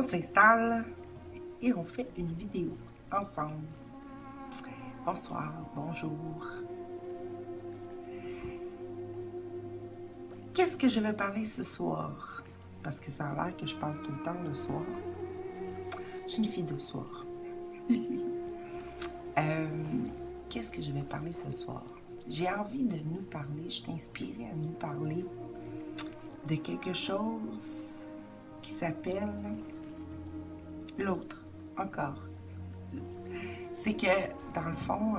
on s'installe et on fait une vidéo ensemble. Bonsoir, bonjour. Qu'est-ce que je vais parler ce soir? Parce que ça a l'air que je parle tout le temps le soir. Je suis une fille de soir. Qu'est-ce que je vais parler ce soir? J'ai envie de nous parler, je t'ai inspirée à nous parler de quelque chose qui s'appelle l'autre, encore. C'est que, dans le fond,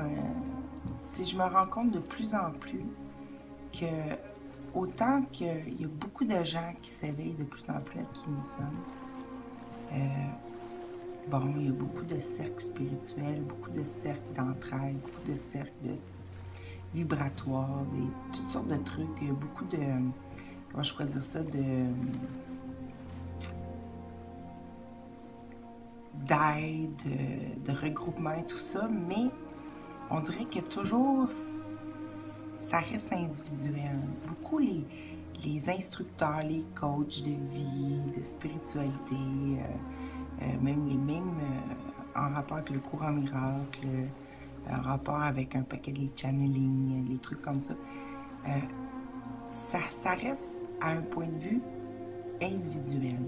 si je me rends compte de plus en plus que autant qu'il y a beaucoup de gens qui s'éveillent de plus en plus à qui nous sommes, bon, il y a beaucoup de cercles spirituels, beaucoup de cercles d'entraide, beaucoup de cercles de vibratoires, toutes sortes de trucs, beaucoup de, comment je pourrais dire ça, d'aide, de regroupement et tout ça, mais on dirait que toujours ça reste individuel. Beaucoup les instructeurs, les coachs de vie, de spiritualité, même les mêmes en rapport avec le courant miracle, en rapport avec un paquet de channeling, les trucs comme ça, ça reste à un point de vue individuel.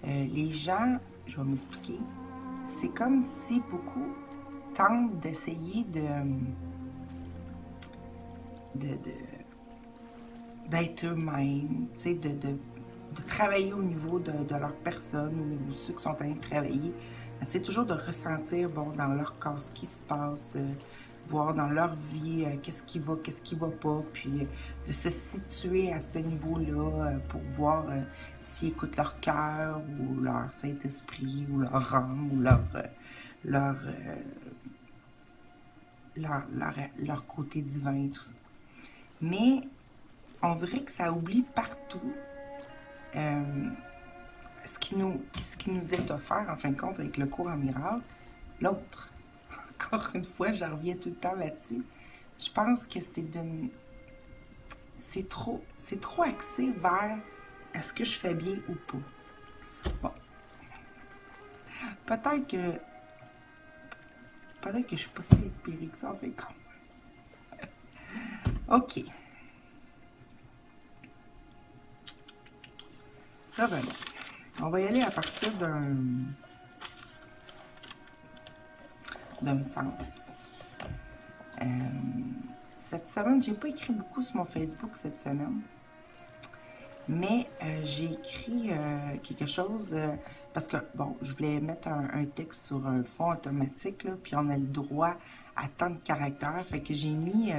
Les gens, je vais m'expliquer, c'est comme si beaucoup tentent d'essayer d'être eux-mêmes, tu sais, de travailler au niveau de leur personne ou ceux qui sont en train de travailler. C'est toujours de ressentir, bon, dans leur corps, ce qui se passe, voir dans leur vie qu'est-ce qui va pas, puis de se situer à ce niveau-là pour voir s'ils écoutent leur cœur ou leur Saint-Esprit ou leur âme ou leur côté divin et tout ça. Mais on dirait que ça oublie partout ce qui nous est offert, en fin de compte, avec le cours en miracle, l'autre. Encore une fois, j'en reviens tout le temps là-dessus. Je pense que c'est trop axé vers est-ce que je fais bien ou pas. Bon. Peut-être que je suis pas si inspirée que ça, en fin de compte. OK. Revenons. On va y aller à partir d'un sens. Cette semaine, j'ai pas écrit beaucoup sur mon Facebook cette semaine, mais j'ai écrit quelque chose parce que, bon, je voulais mettre un texte sur un fond automatique, là, puis on a le droit à tant de caractères, fait que j'ai mis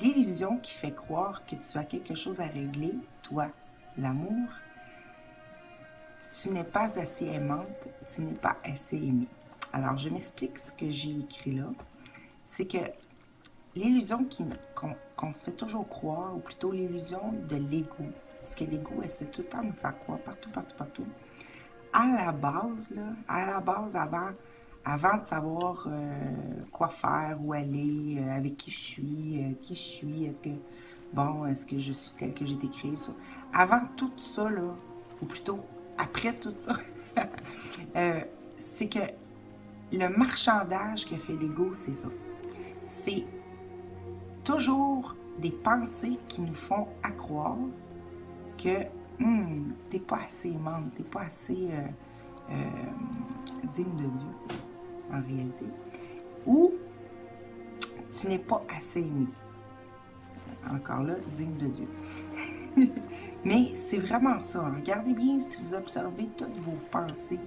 l'illusion qui fait croire que tu as quelque chose à régler, toi, l'amour. Tu n'es pas assez aimante, tu n'es pas assez aimée. Alors, je m'explique ce que j'ai écrit là. C'est que l'illusion qu'on se fait toujours croire, ou plutôt l'illusion de l'ego, parce que l'ego essaie tout le temps de nous faire croire partout. À la base, avant de savoir quoi faire, où aller, avec qui je suis, est-ce que je suis telle que j'ai été créée, ça. Avant tout ça, là, ou plutôt après tout ça, c'est que le marchandage que fait l'ego, c'est ça. C'est toujours des pensées qui nous font croire que t'es pas assez aimante, t'es pas assez digne de Dieu, en réalité. Ou tu n'es pas assez aimé. Encore là, digne de Dieu. Mais c'est vraiment ça. Regardez bien si vous observez toutes vos pensées.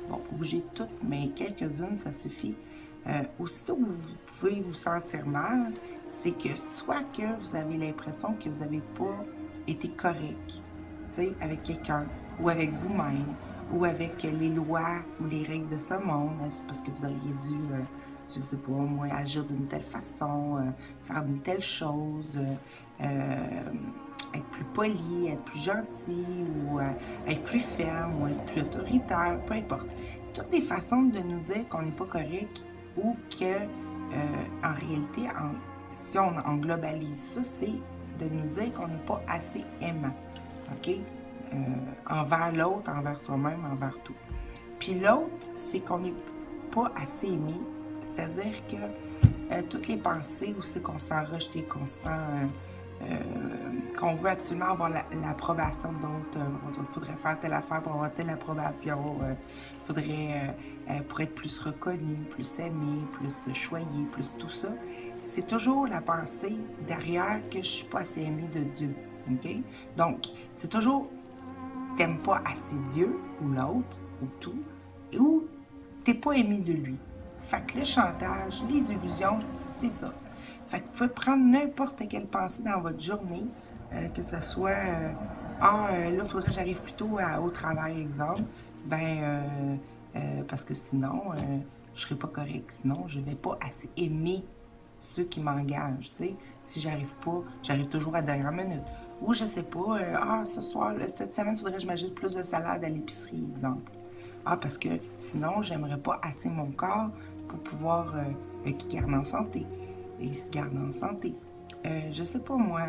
Bon, bougez toutes, mais quelques-unes, ça suffit. Aussitôt que vous pouvez vous sentir mal, c'est que soit que vous avez l'impression que vous n'avez pas été correct, avec quelqu'un, ou avec vous-même, ou avec les lois ou les règles de ce monde, c'est parce que vous auriez dû, je sais pas, moi, agir d'une telle façon, faire une telle chose, être plus poli, être plus gentil, ou être plus ferme, ou être plus autoritaire, peu importe. Toutes des façons de nous dire qu'on n'est pas correct ou que, en réalité, si on globalise ça, c'est de nous dire qu'on n'est pas assez aimant. OK? envers l'autre, envers soi-même, envers tout. Puis l'autre, c'est qu'on n'est pas assez aimé, c'est-à-dire que toutes les pensées où c'est qu'on se sent rejeté, qu'on se sent... qu'on veut absolument avoir l'approbation d'autres, il faudrait faire telle affaire pour avoir telle approbation, il faudrait, pour être plus reconnu, plus aimé, plus choyé, plus tout ça. C'est toujours la pensée derrière que je suis pas assez aimé de Dieu, ok? Donc, c'est toujours, t'aimes pas assez Dieu, ou l'autre, ou tout, ou t'es pas aimé de lui. Fait que le chantage, les illusions, c'est ça. Fait que vous pouvez prendre n'importe quelle pensée dans votre journée, que ce soit là, il faudrait que j'arrive plus tôt au travail, exemple. Parce que sinon, je serai pas correct. Sinon, je vais pas assez aimer ceux qui m'engagent, tu sais. Si j'arrive pas, j'arrive toujours à la dernière minute. Ou je sais pas, ce soir, cette semaine, il faudrait que je m'achète plus de salade à l'épicerie, exemple. Parce que sinon, j'aimerais pas assez mon corps pour pouvoir qu'il garde en santé. Et il se garde en santé. Je sais pas moi,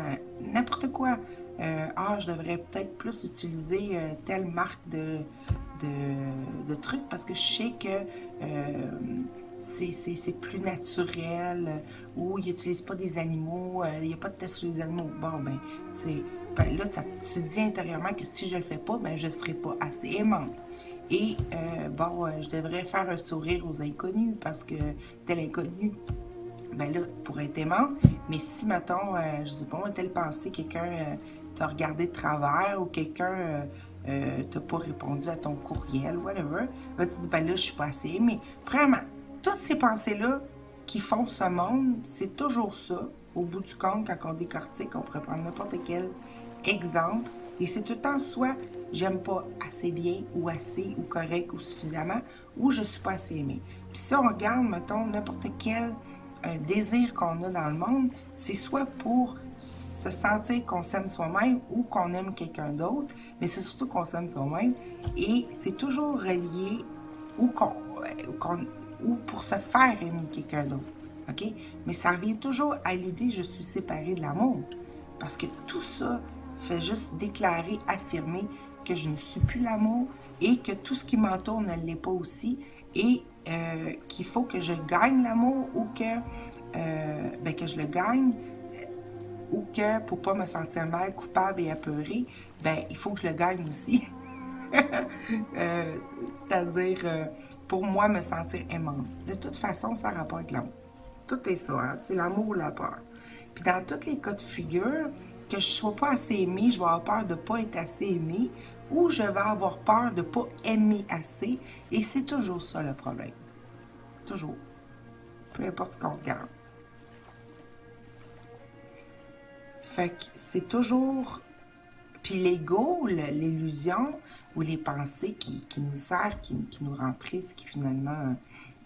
n'importe quoi. Je devrais peut-être plus utiliser telle marque de trucs parce que je sais que c'est plus naturel ou ils n'utilisent pas des animaux, il n'y a pas de test sur les animaux. Bon, là, tu dis intérieurement que si je le fais pas, je ne serai pas assez aimante. Et je devrais faire un sourire aux inconnus parce que tel inconnu, là, pour être aimant, mais si, mettons, je sais pas, telle pensée, quelqu'un t'a regardé de travers ou quelqu'un t'a pas répondu à ton courriel, whatever, là, tu te dis, là, je suis pas assez aimé. Vraiment, toutes ces pensées-là qui font ce monde, c'est toujours ça. Au bout du compte, quand on décortique, on pourrait prendre n'importe quel exemple, et c'est tout le temps soit j'aime pas assez bien ou assez ou correct ou suffisamment ou je suis pas assez aimé. Puis si on regarde, mettons, n'importe quel désir qu'on a dans le monde, c'est soit pour se sentir qu'on s'aime soi-même ou qu'on aime quelqu'un d'autre, mais c'est surtout qu'on s'aime soi-même et c'est toujours relié ou pour se faire aimer quelqu'un d'autre. OK? Mais ça revient toujours à l'idée je suis séparée de l'amour. Parce que tout ça fait juste déclarer, affirmer que je ne suis plus l'amour et que tout ce qui m'entoure ne l'est pas aussi et qu'il faut que je gagne l'amour ou que je le gagne ou que pour pas me sentir mal, coupable et apeurée, il faut que je le gagne aussi. C'est-à-dire pour moi me sentir aimante. De toute façon, ça a rapport avec l'amour. Tout est ça, hein? C'est l'amour ou la peur. Puis dans tous les cas de figure, que je ne sois pas assez aimée, je vais avoir peur de ne pas être assez aimée, ou je vais avoir peur de ne pas aimer assez, et c'est toujours ça le problème. Toujours. Peu importe ce qu'on regarde. Fait que c'est toujours... Puis l'ego, l'illusion, ou les pensées qui nous servent, qui nous rend tristes, qui finalement,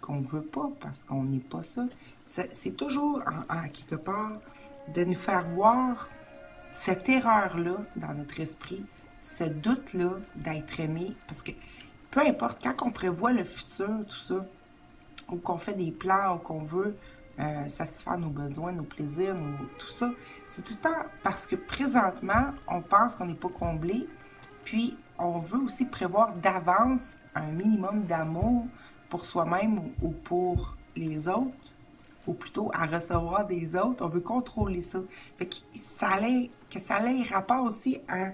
qu'on ne veut pas, parce qu'on n'est pas ça, c'est toujours, en quelque part, de nous faire voir cette erreur-là dans notre esprit, ce doute-là d'être aimé, parce que peu importe, quand on prévoit le futur, tout ça, ou qu'on fait des plans, ou qu'on veut satisfaire nos besoins, nos plaisirs, tout ça, c'est tout le temps parce que présentement, on pense qu'on n'est pas comblé, puis on veut aussi prévoir d'avance un minimum d'amour pour soi-même ou pour les autres, ou plutôt à recevoir des autres, on veut contrôler ça. Fait que ça ait rapport aussi à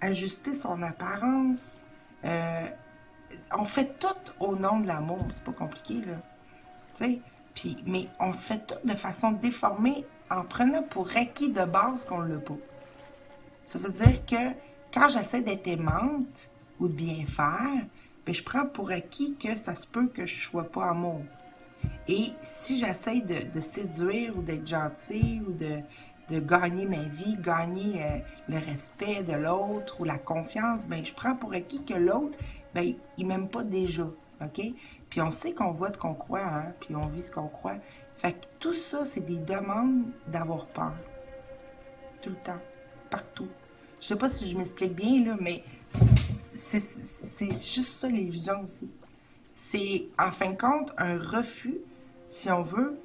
ajuster son apparence. On fait tout au nom de l'amour, c'est pas compliqué, là. Tu sais, mais on fait tout de façon déformée en prenant pour acquis de base qu'on l'a pas. Ça veut dire que quand j'essaie d'être aimante ou de bien faire, je prends pour acquis que ça se peut que je sois pas amour. Et si j'essaie de séduire ou d'être gentille ou de gagner ma vie, gagner le respect de l'autre ou la confiance, je prends pour acquis que l'autre, il m'aime pas déjà, OK? Puis on sait qu'on voit ce qu'on croit, hein? Puis on vit ce qu'on croit. Fait que tout ça, c'est des demandes d'avoir peur. Tout le temps. Partout. Je sais pas si je m'explique bien, là, mais c'est juste ça l'illusion aussi. C'est, en fin de compte, un refus, si on veut,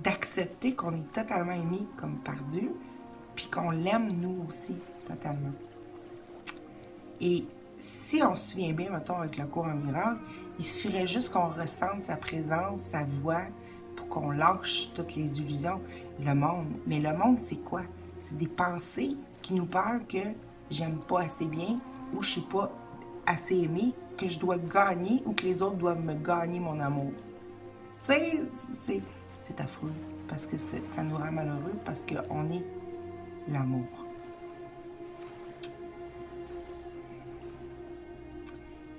d'accepter qu'on est totalement aimé comme par Dieu, puis qu'on l'aime nous aussi, totalement. Et si on se souvient bien, mettons, avec le cours en miracle, il suffirait juste qu'on ressente sa présence, sa voix, pour qu'on lâche toutes les illusions, le monde. Mais le monde, c'est quoi? C'est des pensées qui nous parlent que j'aime pas assez bien, ou je suis pas assez aimée, que je dois gagner, ou que les autres doivent me gagner mon amour. Tu sais, c'est affreux, parce que ça nous rend malheureux, parce qu'on est l'amour.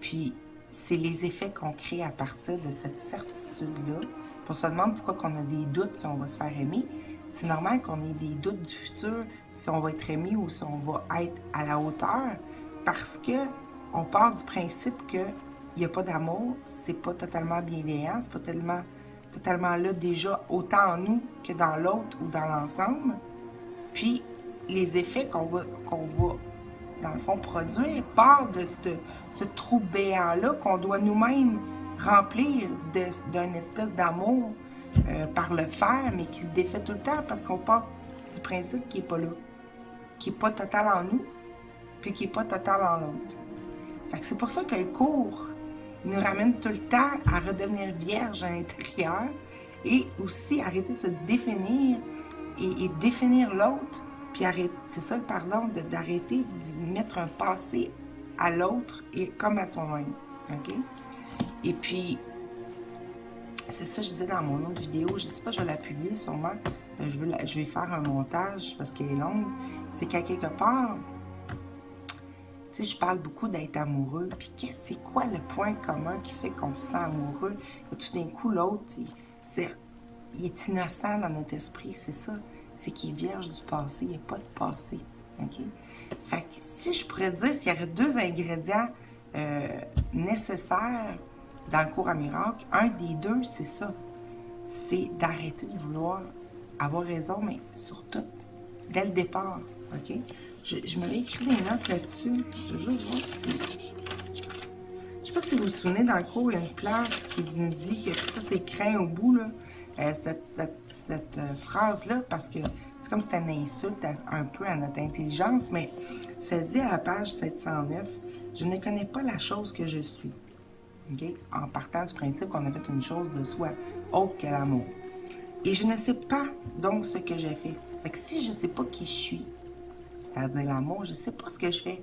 Puis, c'est les effets qu'on crée à partir de cette certitude-là. On se demande pourquoi on a des doutes si on va se faire aimer. C'est normal qu'on ait des doutes du futur, si on va être aimé ou si on va être à la hauteur, parce que on part du principe qu'il n'y a pas d'amour, c'est pas totalement bienveillant, c'est pas totalement là déjà, autant en nous que dans l'autre ou dans l'ensemble. Puis, les effets qu'on va dans le fond, produire, part de ce trou béant-là qu'on doit nous-mêmes remplir d'un espèce d'amour par le faire, mais qui se défait tout le temps parce qu'on part du principe qui n'est pas là, qui n'est pas total en nous, puis qui n'est pas total en l'autre. Fait que c'est pour ça que le cours nous ramène tout le temps à redevenir vierge à l'intérieur et aussi arrêter de se définir et définir l'autre. Puis c'est ça le pardon, d'arrêter de mettre un passé à l'autre et comme à soi-même. OK? Et puis, c'est ça que je disais dans mon autre vidéo. Je ne sais pas, je vais la publier sûrement. Je vais faire un montage parce qu'elle est longue. C'est qu'à quelque part, tu sais, je parle beaucoup d'être amoureux. Puis c'est quoi le point commun qui fait qu'on se sent amoureux? Et tout d'un coup, l'autre, il est innocent dans notre esprit, c'est ça. C'est qu'il est vierge du passé, il n'y a pas de passé. OK? Fait que si je pourrais dire s'il y aurait 2 ingrédients nécessaires dans le cours à miracle, un des 2, c'est ça. C'est d'arrêter de vouloir avoir raison, mais sur tout, dès le départ. OK? Je m'avais écrit des notes là-dessus. Je vais juste voir si... Je sais pas si vous vous souvenez, dans le cours, il y a une place qui nous dit que ça, c'est craint au bout, là. Cette phrase-là, parce que c'est comme si c'était une insulte un peu à notre intelligence, mais ça dit à la page 709, « Je ne connais pas la chose que je suis. » Okay? En partant du principe qu'on a fait une chose de soi, autre que l'amour. « Et je ne sais pas donc ce que j'ai fait. » Fait que si je ne sais pas qui je suis, c'est-à-dire l'amour, je ne sais pas ce que je fais.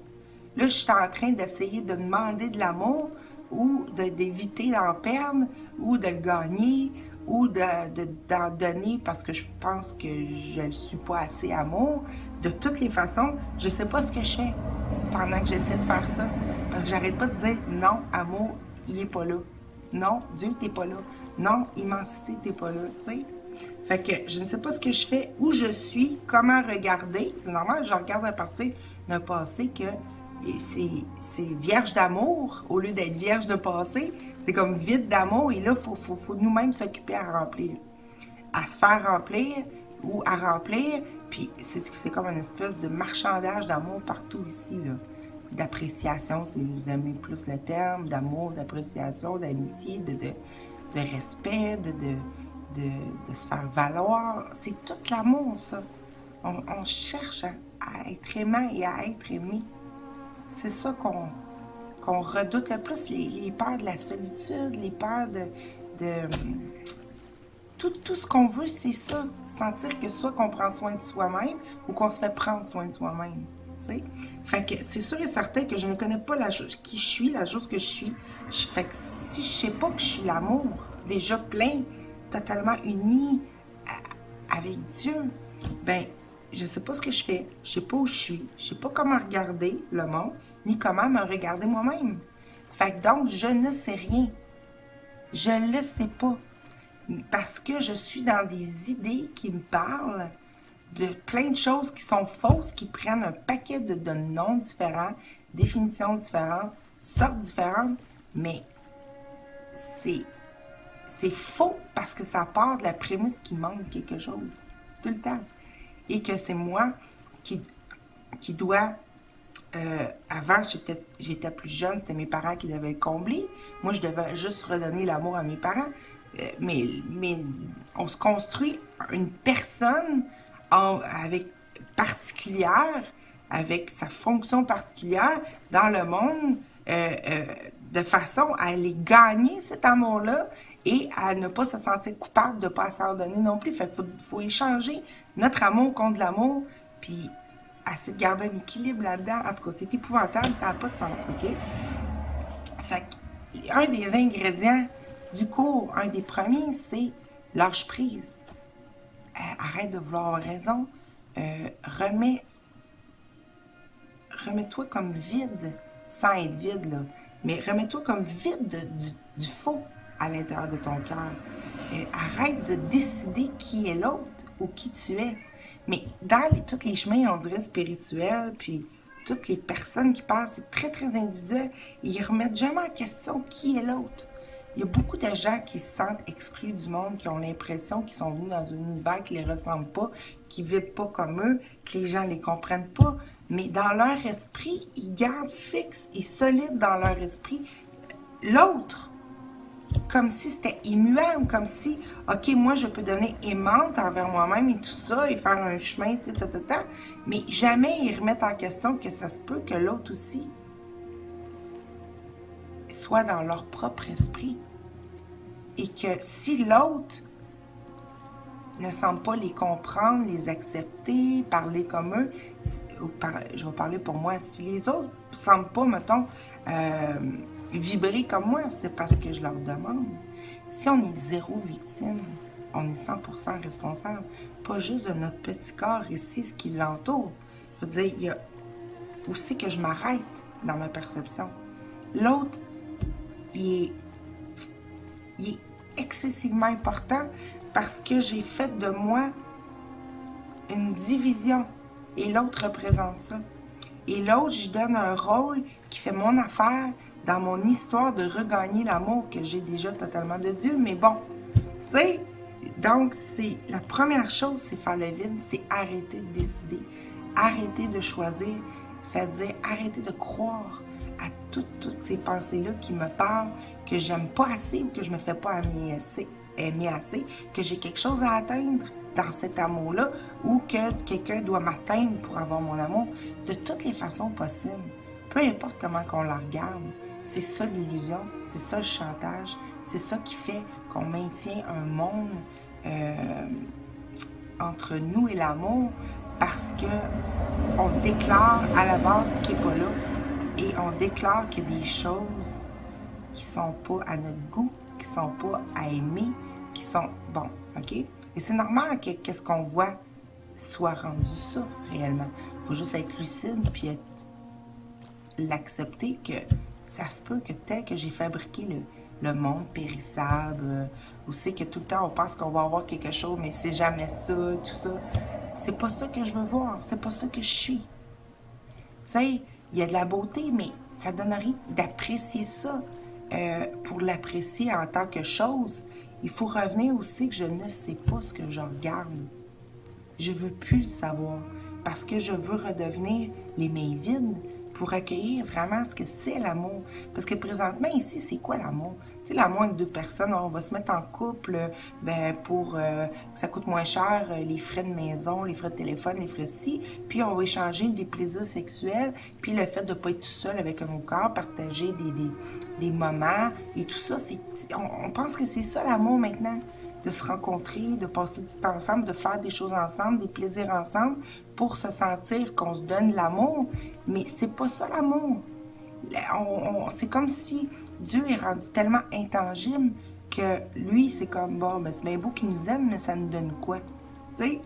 Là, je suis en train d'essayer de demander de l'amour ou d'éviter d'en perdre ou de le gagner ou d'en donner parce que je pense que je ne suis pas assez amour. De toutes les façons, je ne sais pas ce que je fais pendant que j'essaie de faire ça. Parce que j'arrête pas de dire non, amour, il n'est pas là. Non, Dieu, t'es pas là. Non, immensité, t'es pas là. Tu sais? Fait que je ne sais pas ce que je fais, où je suis, comment regarder. C'est normal, je regarde à partir d'un passé que c'est vierge d'amour au lieu d'être vierge de passé. C'est comme vide d'amour et là, il faut nous-mêmes s'occuper à remplir. À se faire remplir ou à remplir. Puis c'est comme une espèce de marchandage d'amour partout ici, là. D'appréciation, si vous aimez plus le terme, d'amour, d'appréciation, d'amitié, de respect, de se faire valoir. C'est tout l'amour, ça. On cherche à être aimant et à être aimé. C'est ça qu'on redoute le plus, les peurs de la solitude, les peurs de tout ce qu'on veut, c'est ça. Sentir que soit qu'on prend soin de soi-même ou qu'on se fait prendre soin de soi-même. T'sais? Fait que c'est sûr et certain que je ne connais pas qui je suis, la chose que je suis. Fait que si je sais pas que je suis l'amour, déjà plein, totalement uni avec Dieu, ben je sais pas ce que je fais, je sais pas où je suis, je sais pas comment regarder le monde, ni comment me regarder moi-même. Fait que donc, je ne sais rien. Je ne le sais pas. Parce que je suis dans des idées qui me parlent de plein de choses qui sont fausses, qui prennent un paquet de noms différents, définitions différentes, sortes différentes, mais c'est faux parce que ça part de la prémisse qu'il manque quelque chose, tout le temps. Et que c'est moi qui dois... avant, j'étais plus jeune, c'était mes parents qui devaient le combler. Moi, je devais juste redonner l'amour à mes parents. Mais on se construit une personne avec particulière avec sa fonction particulière dans le monde, de façon à aller gagner cet amour-là et à ne pas se sentir coupable de ne pas s'en donner non plus. Fait qu'il faut échanger notre amour contre l'amour, puis essayer de garder un équilibre là-dedans. En tout cas, c'est épouvantable, ça n'a pas de sens, OK? Fait qu'un des ingrédients du cours, un des premiers, c'est lâche prise. Arrête de vouloir avoir raison. Remets-toi comme vide, sans être vide, là. Mais remets-toi comme vide du faux à l'intérieur de ton cœur. Arrête de décider qui est l'autre ou qui tu es. Mais dans tous les chemins, on dirait spirituels, puis toutes les personnes qui parlent, c'est très, très individuel. Ils ne remettent jamais en question qui est l'autre. Il y a beaucoup de gens qui se sentent exclus du monde, qui ont l'impression qu'ils sont venus dans un univers qui ne les ressemble pas, qui ne vivent pas comme eux, que les gens ne les comprennent pas. Mais dans leur esprit, ils gardent fixe et solide dans leur esprit l'autre. Comme si c'était immuable, comme si, OK, moi, je peux devenir aimante envers moi-même et tout ça, et faire un chemin, tu sais, mais jamais ils remettent en question que ça se peut que l'autre aussi soit dans leur propre esprit. Et que si l'autre ne semble pas les comprendre, les accepter, parler comme eux, je vais parler pour moi, si les autres ne semblent pas, mettons, vibrer comme moi, c'est parce que je leur demande. Si on est zéro victime, on est 100% responsable. Pas juste de notre petit corps ici, ce qui l'entoure. Je veux dire, il y a aussi que je m'arrête dans ma perception. L'autre, il est excessivement important parce que j'ai fait de moi une division et l'autre représente ça. Et l'autre, je donne un rôle qui fait mon affaire dans mon histoire de regagner l'amour que j'ai déjà totalement de Dieu. Mais bon, tu sais, donc c'est la première chose, c'est faire le vide, c'est arrêter de décider, arrêter de choisir, c'est-à-dire arrêter de croire à toutes ces pensées-là qui me parlent, que j'aime pas assez ou que je me fais pas aimer assez, que j'ai quelque chose à atteindre dans cet amour-là ou que quelqu'un doit m'atteindre pour avoir mon amour, de toutes les façons possibles. Peu importe comment qu'on la regarde, c'est ça l'illusion, c'est ça le chantage, c'est ça qui fait qu'on maintient un monde entre nous et l'amour parce que on déclare à la base ce qui n'est pas là et on déclare qu'il y a des choses qui sont pas à notre goût, qui sont pas à aimer, qui sont... Bon, OK? Et c'est normal que qu'est-ce qu'on voit soit rendu ça, réellement. Il faut juste être lucide puis l'accepter que ça se peut que tel que j'ai fabriqué le monde périssable, où c'est que tout le temps on pense qu'on va avoir quelque chose, mais c'est jamais ça, tout ça. C'est pas ça que je veux voir, c'est pas ça que je suis. Tu sais, il y a de la beauté, mais ça donne rien d'apprécier ça. Pour l'apprécier en tant que chose, il faut revenir aussi que je ne sais pas ce que je regarde. Je veux plus le savoir parce que je veux redevenir les mains vides pour accueillir vraiment ce que c'est l'amour. Parce que présentement, ici, c'est quoi l'amour? Tu sais, l'amour avec deux personnes, on va se mettre en couple pour que ça coûte moins cher, les frais de maison, les frais de téléphone, les frais ci, puis on va échanger des plaisirs sexuels, puis le fait de ne pas être tout seul avec un autre corps, partager des moments, et tout ça, on pense que c'est ça l'amour maintenant. De se rencontrer, de passer du temps ensemble, de faire des choses ensemble, des plaisirs ensemble, pour se sentir qu'on se donne l'amour. Mais c'est pas ça l'amour. C'est comme si Dieu est rendu tellement intangible que lui, c'est comme, bon, ben, c'est bien beau qu'il nous aime, mais ça nous donne quoi? Tu sais,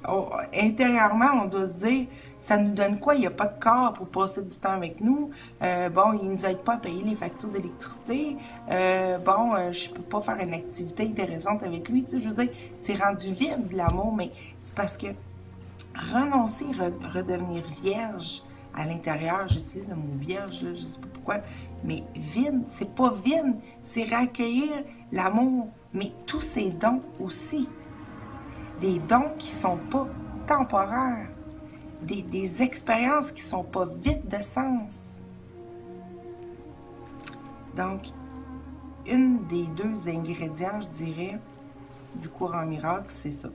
intérieurement, on doit se dire, ça nous donne quoi? Il n'y a pas de corps pour passer du temps avec nous. Bon, il ne nous aide pas à payer les factures d'électricité. Je peux pas faire une activité intéressante avec lui. Tu sais, je veux dire, c'est rendu vide l'amour, mais c'est parce que renoncer, redevenir vierge à l'intérieur, j'utilise le mot vierge, là, je sais pas pourquoi, mais vide, c'est pas vide, c'est recueillir l'amour, mais tous ces dons aussi. Des dons qui ne sont pas temporaires, des expériences qui ne sont pas vides de sens. Donc, une des deux ingrédients, je dirais, du courant miracle, c'est ça.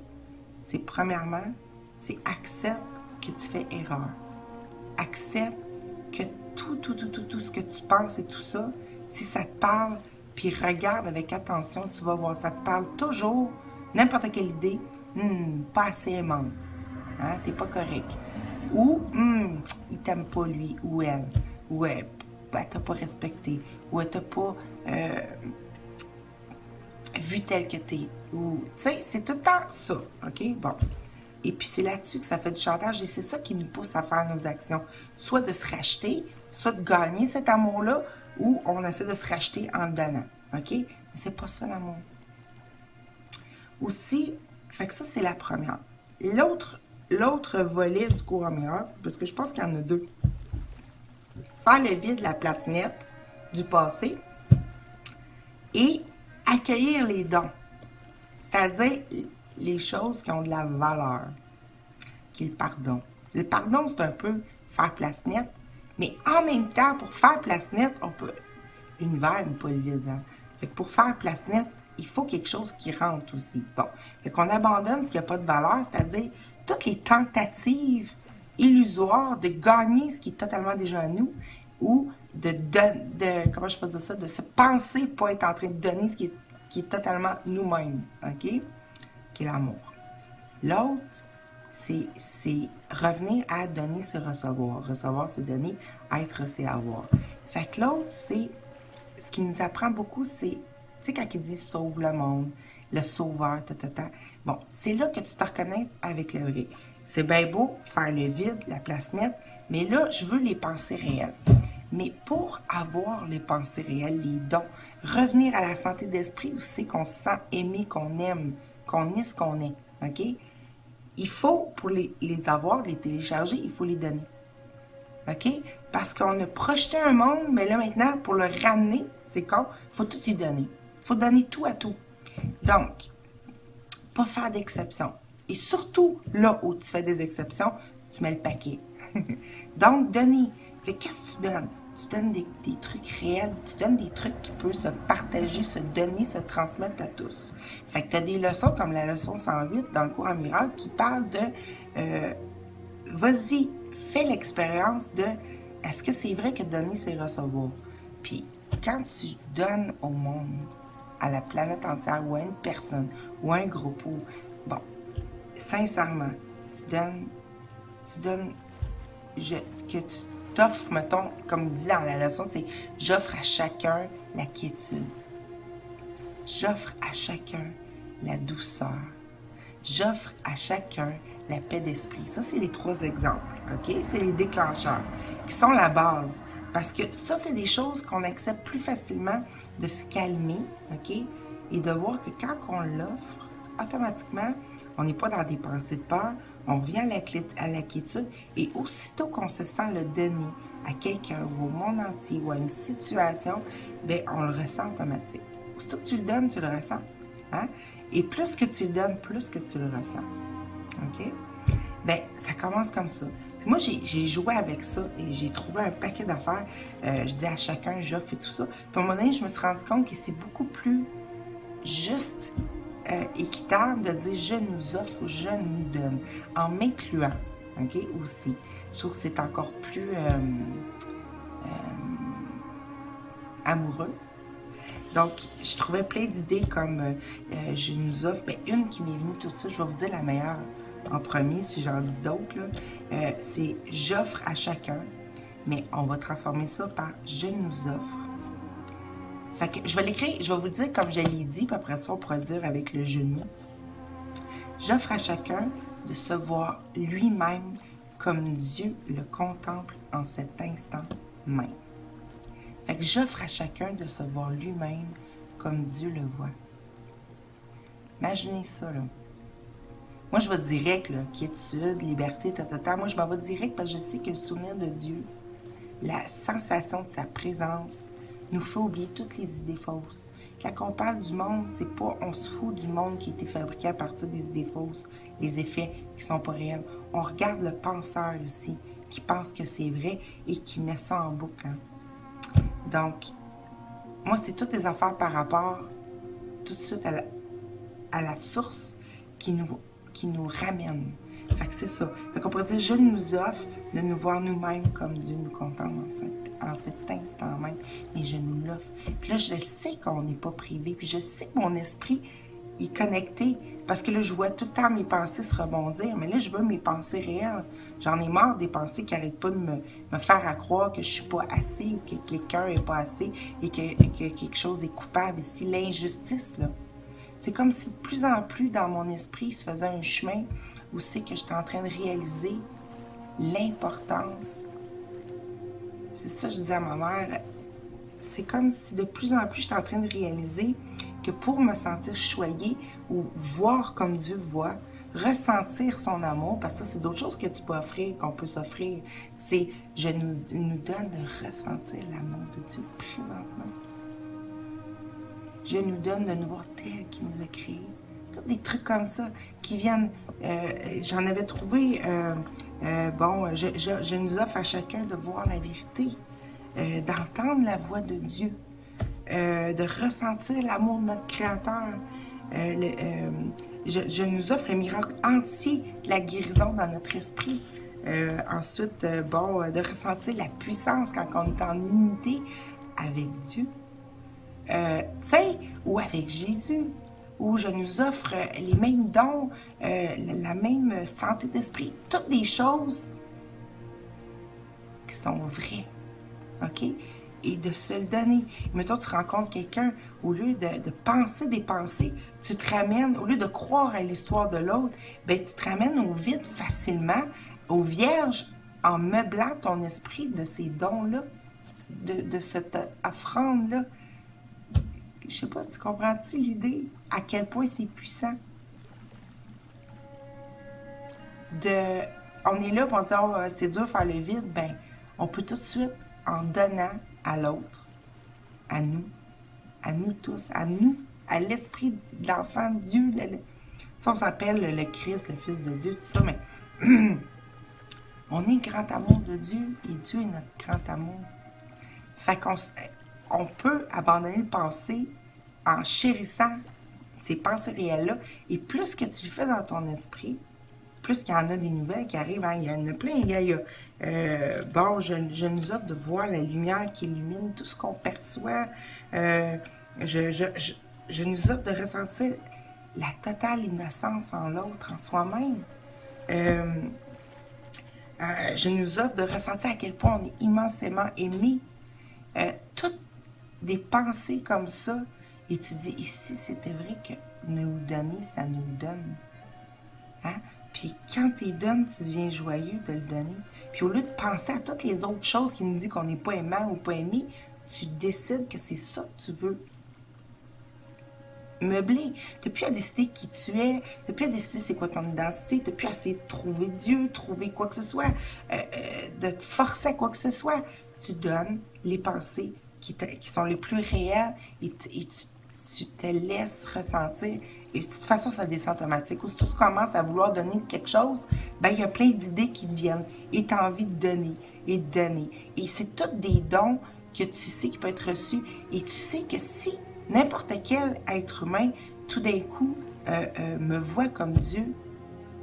C'est premièrement, c'est accepte que tu fais erreur. accepte que tout ce que tu penses et tout ça, si ça te parle, puis regarde avec attention, tu vas voir, ça te parle toujours, n'importe quelle idée, pas assez aimante, hein, t'es pas correct. Ou, il t'aime pas lui, ou elle, elle t'a pas respecté, ou elle t'a pas vu tel que t'es, ou, tu sais, c'est tout le temps ça, ok? Bon. Et puis c'est là-dessus que ça fait du chantage et c'est ça qui nous pousse à faire nos actions. Soit de se racheter, soit de gagner cet amour-là, ou on essaie de se racheter en le donnant. OK? Mais c'est pas ça l'amour. Aussi, fait que ça, c'est la première. L'autre volet du cours en miroir, parce que je pense qu'il y en a deux. Faire le vide, la place nette du passé et accueillir les dons. C'est-à-dire les choses qui ont de la valeur, qui est le pardon. Le pardon, c'est un peu faire place nette, mais en même temps, pour faire place nette, on peut... L'univers n'est pas le vide. Hein? Fait que pour faire place nette, il faut quelque chose qui rentre aussi. Bon, fait qu'on abandonne ce qui n'a pas de valeur, c'est-à-dire toutes les tentatives illusoires de gagner ce qui est totalement déjà à nous, ou comment je peux dire ça, de se penser pas être en train de donner ce qui est totalement nous-mêmes, OK? Qui est l'amour. L'autre, c'est revenir à donner, c'est recevoir. Recevoir, c'est donner. Être, c'est avoir. Fait que l'autre, c'est... Ce qui nous apprend beaucoup, c'est... Tu sais, quand il dit « sauve le monde », le sauveur, bon, c'est là que tu te reconnais avec le vrai. C'est bien beau faire le vide, la place nette, mais là, je veux les pensées réelles. Mais pour avoir les pensées réelles, les dons, revenir à la santé d'esprit où c'est qu'on se sent aimé, qu'on aime, qu'on est ce qu'on est, OK? Il faut, pour les avoir, les télécharger, il faut les donner. OK? Parce qu'on a projeté un monde, mais là, maintenant, pour le ramener, c'est con, il faut tout y donner. Il faut donner tout à tout. Donc, pas faire d'exception. Et surtout, là où tu fais des exceptions, tu mets le paquet. Donc, donner. Mais qu'est-ce que tu donnes? Tu donnes des trucs réels, tu donnes des trucs qui peuvent se partager, se donner, se transmettre à tous. Fait que tu as des leçons comme la leçon 108 dans le cours en miracle qui parle de vas-y, fais l'expérience de est-ce que c'est vrai que donner, c'est recevoir? Puis, quand tu donnes au monde, à la planète entière, ou à une personne, ou à un groupe, ou, bon, sincèrement, tu donnes, que tu t'offres, mettons, comme dit dans la leçon, c'est j'offre à chacun la quiétude. J'offre à chacun la douceur. J'offre à chacun la paix d'esprit. Ça, c'est les 3 exemples, OK? C'est les déclencheurs qui sont la base. Parce que ça, c'est des choses qu'on accepte plus facilement de se calmer, OK? Et de voir que quand on l'offre, automatiquement, on n'est pas dans des pensées de peur, on revient à la quiétude et aussitôt qu'on se sent le donner à quelqu'un ou au monde entier ou à une situation, bien, on le ressent automatique. Aussitôt que tu le donnes, tu le ressens. Hein? Et plus que tu le donnes, plus que tu le ressens. OK? Bien, ça commence comme ça. Puis moi, j'ai joué avec ça et j'ai trouvé un paquet d'affaires. Je dis à chacun, j'offre et tout ça. Puis à un moment donné, je me suis rendu compte que c'est beaucoup plus juste, équitable de dire je nous offre ou je nous donne, en m'incluant, OK, aussi. Je trouve que c'est encore plus amoureux. Donc, je trouvais plein d'idées comme je nous offre. Bien, une qui m'est venue tout ça, je vais vous dire la meilleure en premier, si j'en dis d'autres, c'est j'offre à chacun, mais on va transformer ça par je nous offre. Fait que je vais l'écrire, je vais vous le dire comme je l'ai dit, puis après ça, on pourra le dire avec le genou. J'offre à chacun de se voir lui-même comme Dieu le contemple en cet instant même. Fait que j'offre à chacun de se voir lui-même comme Dieu le voit. Imaginez ça, là. Moi, je vais direct, là, quiétude, liberté, Moi, je m'en vais direct parce que je sais que le souvenir de Dieu, la sensation de sa présence, nous fait oublier toutes les idées fausses. Quand on parle du monde, c'est pas on se fout du monde qui a été fabriqué à partir des idées fausses, les effets qui sont pas réels. On regarde le penseur aussi, qui pense que c'est vrai et qui met ça en boucle. Hein. Donc, moi, c'est toutes les affaires par rapport tout de suite à la source qui nous ramène. Fait que c'est ça. Fait qu'on pourrait dire, je nous offre de nous voir nous-mêmes comme Dieu nous contemple en cet instant même. Mais je nous l'offre. Puis là, je sais qu'on n'est pas privé. Puis je sais que mon esprit est connecté. Parce que là, je vois tout le temps mes pensées se rebondir. Mais là, je veux mes pensées réelles. J'en ai marre des pensées qui n'arrêtent pas de me faire à croire que je suis pas assez ou que quelqu'un n'est pas assez et que quelque chose est coupable ici. L'injustice, là. C'est comme si de plus en plus dans mon esprit, il se faisait un chemin où c'est que j'étais en train de réaliser l'importance. C'est ça que je disais à ma mère. C'est comme si de plus en plus j'étais en train de réaliser que pour me sentir choyée ou voir comme Dieu voit, ressentir son amour, parce que ça, c'est d'autres choses que tu peux offrir, qu'on peut s'offrir. C'est, nous donne de ressentir l'amour de Dieu présentement. Je nous donne de nous voir tel qu'il nous a créés. Tous des trucs comme ça qui viennent. J'en avais trouvé. Je nous offre à chacun de voir la vérité, d'entendre la voix de Dieu, de ressentir l'amour de notre Créateur. Je nous offre le miracle entier de la guérison dans notre esprit. Ensuite, de ressentir la puissance quand on est en unité avec Dieu. Ou avec Jésus, où je nous offre les mêmes dons, la même santé d'esprit, toutes des choses qui sont vraies, OK? Et de se le donner. Mettons, tu rencontres quelqu'un, au lieu de penser des pensées, tu te ramènes, au lieu de croire à l'histoire de l'autre, ben, tu te ramènes au vide facilement, au vierge, en meublant ton esprit de ces dons-là, de cette offrande-là. Je sais pas, tu comprends-tu l'idée? À quel point c'est puissant? On est là pour dire, oh, c'est dur de faire le vide. Ben, on peut tout de suite, en donnant à l'autre, à nous tous, à l'esprit de l'enfant de Dieu. On s'appelle le Christ, le Fils de Dieu, tout ça, mais on est le grand amour de Dieu et Dieu est notre grand amour. Fait qu'on peut abandonner le passé en chérissant ces pensées réelles-là. Et plus que tu le fais dans ton esprit, plus qu'il y en a des nouvelles qui arrivent. Hein, il y en a plein. Je nous offre de voir la lumière qui illumine tout ce qu'on perçoit. Je nous offre de ressentir la totale innocence en l'autre, en soi-même. Je nous offre de ressentir à quel point on est immensément aimé. Toutes des pensées comme ça, et tu dis, ici, c'était vrai que nous donner, ça nous donne. Hein? Puis quand tu donnes, tu deviens joyeux de le donner. Puis au lieu de penser à toutes les autres choses qui nous disent qu'on n'est pas aimant ou pas aimé, tu décides que c'est ça que tu veux meubler. Tu n'as plus à décider qui tu es, tu n'as plus à décider c'est quoi ton identité, tu n'as plus à essayer de trouver Dieu, trouver quoi que ce soit, de te forcer à quoi que ce soit. Tu donnes les pensées qui sont les plus réelles et tu te laisses ressentir. Et de toute façon, ça descend automatique. Ou si tu commences à vouloir donner quelque chose, ben il y a plein d'idées qui te viennent. Et tu as envie de donner et de donner. Et c'est tous des dons que tu sais qui peuvent être reçus. Et tu sais que si n'importe quel être humain, tout d'un coup, me voit comme Dieu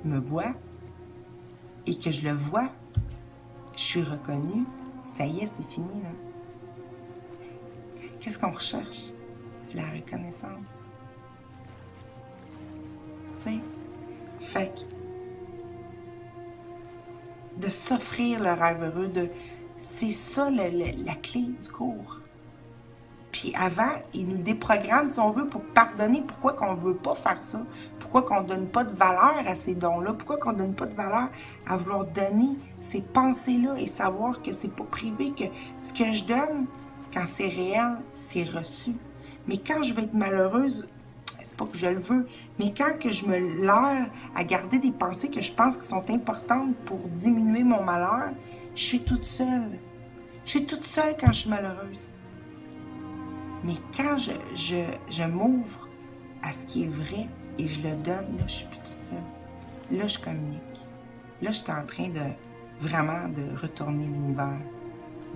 me voit, et que je le vois, je suis reconnue, ça y est, c'est fini, là. Qu'est-ce qu'on recherche? C'est la reconnaissance. Tu sais? Fait que de s'offrir le rêve heureux, c'est ça la clé du cours. Puis avant, il nous déprogramme, si on veut, pour pardonner pourquoi qu'on ne veut pas faire ça, pourquoi qu'on ne donne pas de valeur à ces dons-là, pourquoi qu'on ne donne pas de valeur à vouloir donner ces pensées-là et savoir que c'est pas privé, que ce que je donne, quand c'est réel, c'est reçu. Mais quand je vais être malheureuse, c'est pas que je le veux, mais quand que je me leurre à garder des pensées que je pense qui sont importantes pour diminuer mon malheur, je suis toute seule. Je suis toute seule quand je suis malheureuse. Mais quand je m'ouvre à ce qui est vrai et je le donne, là, je suis plus toute seule. Là, je communique. Là, je suis en train de vraiment de retourner l'univers,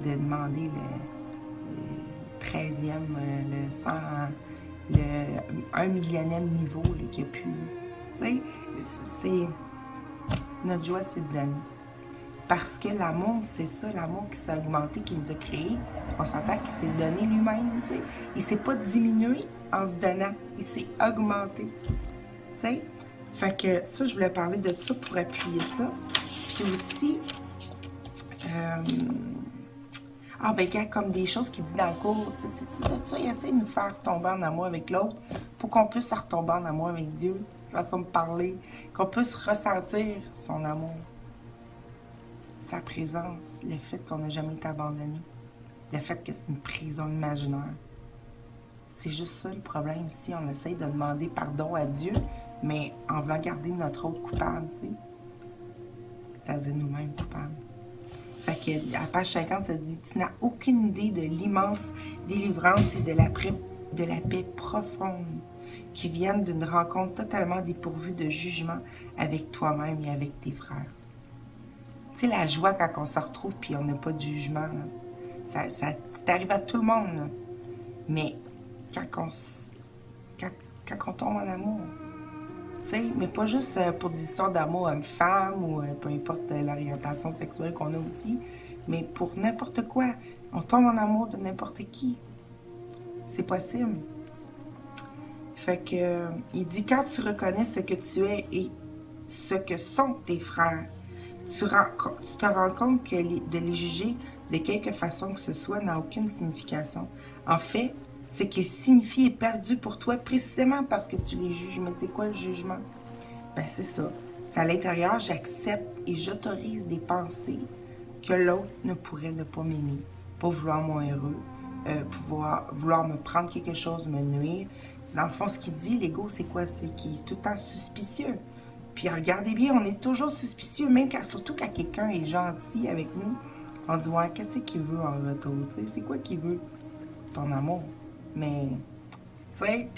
de demander le 13e, le 100, le 1 millionième niveau qu'il n'y a plus. Tu sais, c'est... Notre joie, c'est de donner. Parce que l'amour, c'est ça, l'amour qui s'est augmenté, qui nous a créés. On s'entend qu'il s'est donné lui-même, tu sais. Il ne s'est pas diminué en se donnant, il s'est augmenté, tu sais. Fait que ça, je voulais parler de ça pour appuyer ça. Puis aussi, ben, gars, comme des choses qu'il dit dans le cours, tu sais, c'est ça, il essaie de nous faire tomber en amour avec l'autre pour qu'on puisse retomber en amour avec Dieu, façon de parler, qu'on puisse ressentir son amour, sa présence, le fait qu'on n'a jamais été abandonné, le fait que c'est une prison imaginaire. C'est juste ça le problème ici, on essaie de demander pardon à Dieu, mais en voulant garder notre autre coupable, tu sais. C'est-à-dire nous-mêmes coupables. Fait que, à page 50, ça dit « Tu n'as aucune idée de l'immense délivrance et de la paix profonde qui viennent d'une rencontre totalement dépourvue de jugement avec toi-même et avec tes frères. » Tu sais, la joie quand on se retrouve puis on n'a pas de jugement, là. Ça arrive à tout le monde, là. Mais quand on tombe en amour, tu sais, mais pas juste pour des histoires d'amour homme-femme ou peu importe l'orientation sexuelle qu'on a aussi, mais pour n'importe quoi. On tombe en amour de n'importe qui. C'est possible. Fait que, il dit, quand tu reconnais ce que tu es et ce que sont tes frères, tu te rends compte que de les juger de quelque façon que ce soit n'a aucune signification. En fait, ce qui signifie est perdu pour toi précisément parce que tu les juges. Mais c'est quoi le jugement? Ben c'est ça. C'est à l'intérieur, j'accepte et j'autorise des pensées que l'autre ne pourrait ne pas m'aimer, pas vouloir moi heureux, vouloir me prendre quelque chose, me nuire. C'est dans le fond ce qu'il dit, l'ego, c'est quoi? C'est qu'il est tout le temps suspicieux. Puis regardez bien, on est toujours suspicieux, même surtout quand quelqu'un est gentil avec nous. On dit, ouais, qu'est-ce qu'il veut en retour? C'est quoi qu'il veut? Ton amour. Mais, tu sais,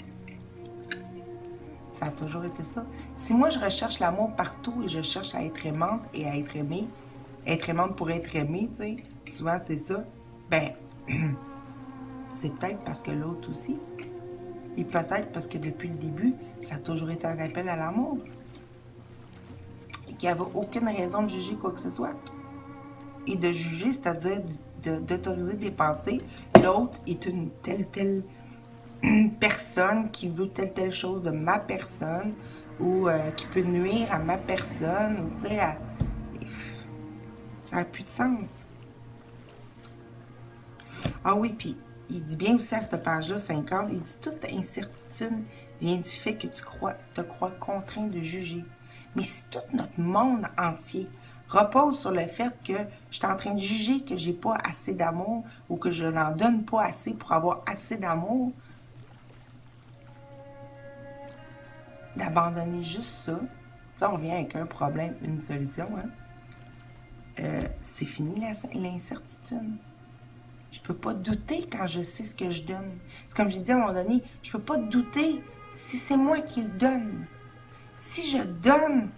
ça a toujours été ça. Si moi, je recherche l'amour partout et je cherche à être aimante et à être aimée, être aimante pour être aimée, tu sais, souvent c'est ça, ben, c'est peut-être parce que l'autre aussi. Et peut-être parce que depuis le début, ça a toujours été un appel à l'amour. Et qu'il n'y avait aucune raison de juger quoi que ce soit. Et de juger, c'est-à-dire d'autoriser des pensées. L'autre est une telle personne qui veut telle chose de ma personne ou qui peut nuire à ma personne. Ou, tu sais, ça n'a plus de sens. Ah oui, puis il dit bien aussi à cette page-là, 50, il dit « Toute incertitude vient du fait que te crois contraint de juger. » Mais si tout notre monde entier repose sur le fait que je suis en train de juger que j'ai pas assez d'amour ou que je n'en donne pas assez pour avoir assez d'amour, d'abandonner juste ça, ça on revient avec un problème, une solution, hein? C'est fini l'incertitude. Je peux pas douter quand je sais ce que je donne. C'est comme j'ai dit à un moment donné, je peux pas douter si c'est moi qui le donne. Si je donne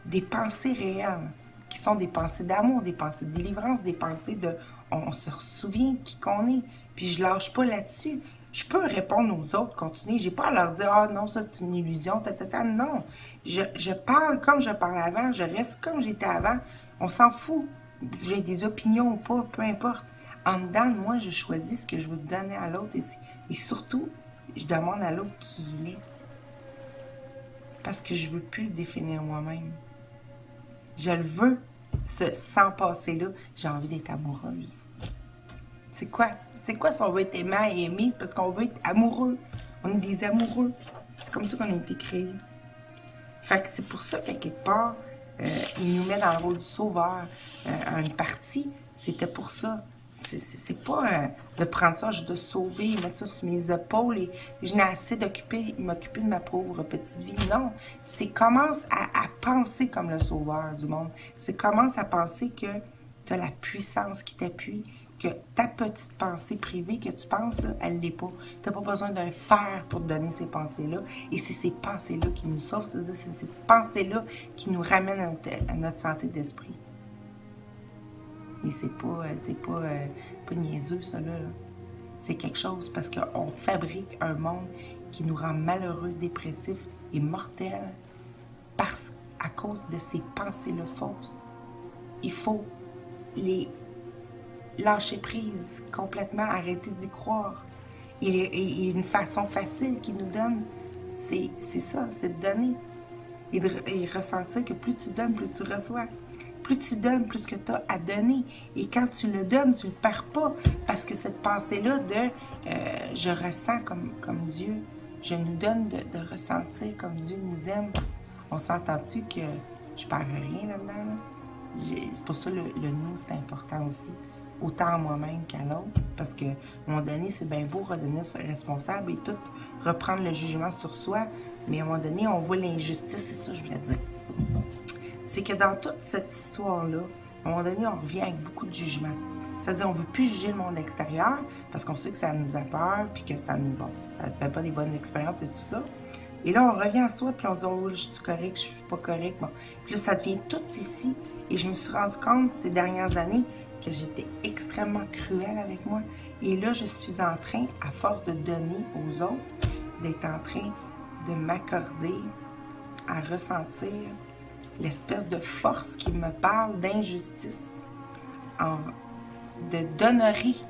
des pensées réelles, qui sont des pensées d'amour, des pensées de délivrance, des pensées de on se souvient qui qu'on est, puis je lâche pas là-dessus. Je peux répondre aux autres, continuer. J'ai pas à leur dire « Ah non, ça c'est une illusion, Non. Je parle comme je parlais avant, je reste comme j'étais avant. On s'en fout. J'ai des opinions ou pas, peu importe. En dedans, moi, je choisis ce que je veux donner à l'autre et surtout, je demande à l'autre qui il est. Parce que je veux plus le définir moi-même. Je le veux, sans passer là, j'ai envie d'être amoureuse. C'est quoi? C'est quoi si on veut être aimant et aimé? C'est parce qu'on veut être amoureux. On est des amoureux. C'est comme ça qu'on a été créés. Fait que c'est pour ça qu'à quelque part, il nous met dans le rôle du sauveur. Une partie, c'était pour ça. C'est pas de prendre ça, je dois sauver, mettre ça sur mes épaules et je n'ai assez m'occuper de ma pauvre petite vie. Non, c'est commence à penser comme le sauveur du monde. C'est commence à penser que tu as la puissance qui t'appuie, que ta petite pensée privée que tu penses, là, elle l'est pas. Tu n'as pas besoin d'un fer pour te donner ces pensées-là. Et c'est ces pensées-là qui nous sauvent, c'est-à-dire c'est ces pensées-là qui nous ramènent à notre santé d'esprit. Et c'est pas niaiseux, ça, là. C'est quelque chose parce qu'on fabrique un monde qui nous rend malheureux, dépressifs et mortels à cause de ces pensées-là fausses. Il faut les lâcher prise complètement, arrêter d'y croire. Et une façon facile qu'il nous donne, c'est ça, c'est de donner. Et ressentir que plus tu donnes, plus tu reçois. Plus tu donnes, plus que tu as à donner. Et quand tu le donnes, tu ne le perds pas. Parce que cette pensée-là de je ressens comme Dieu, je nous donne de ressentir comme Dieu nous aime. On s'entend-tu que je ne perds rien là-dedans? Là? C'est pour ça le nous, c'est important aussi. Autant à moi-même qu'à l'autre. Parce que, à un moment donné, c'est bien beau redevenir responsable et tout reprendre le jugement sur soi. Mais à un moment donné, on voit l'injustice, c'est ça que je voulais dire. C'est que dans toute cette histoire-là, à un moment donné, on revient avec beaucoup de jugement. C'est-à-dire, on ne veut plus juger le monde extérieur parce qu'on sait que ça nous a peur puis que ça nous... Bon, ça ne fait pas des bonnes expériences et tout ça. Et là, on revient à soi puis on se dit, oh, je suis correct, je suis pas correct. Bon. Puis là, ça devient tout ici. Et je me suis rendu compte ces dernières années que j'étais extrêmement cruelle avec moi. Et là, je suis en train, à force de donner aux autres, d'être en train de m'accorder à ressentir l'espèce de force qui me parle d'injustice, de donnerie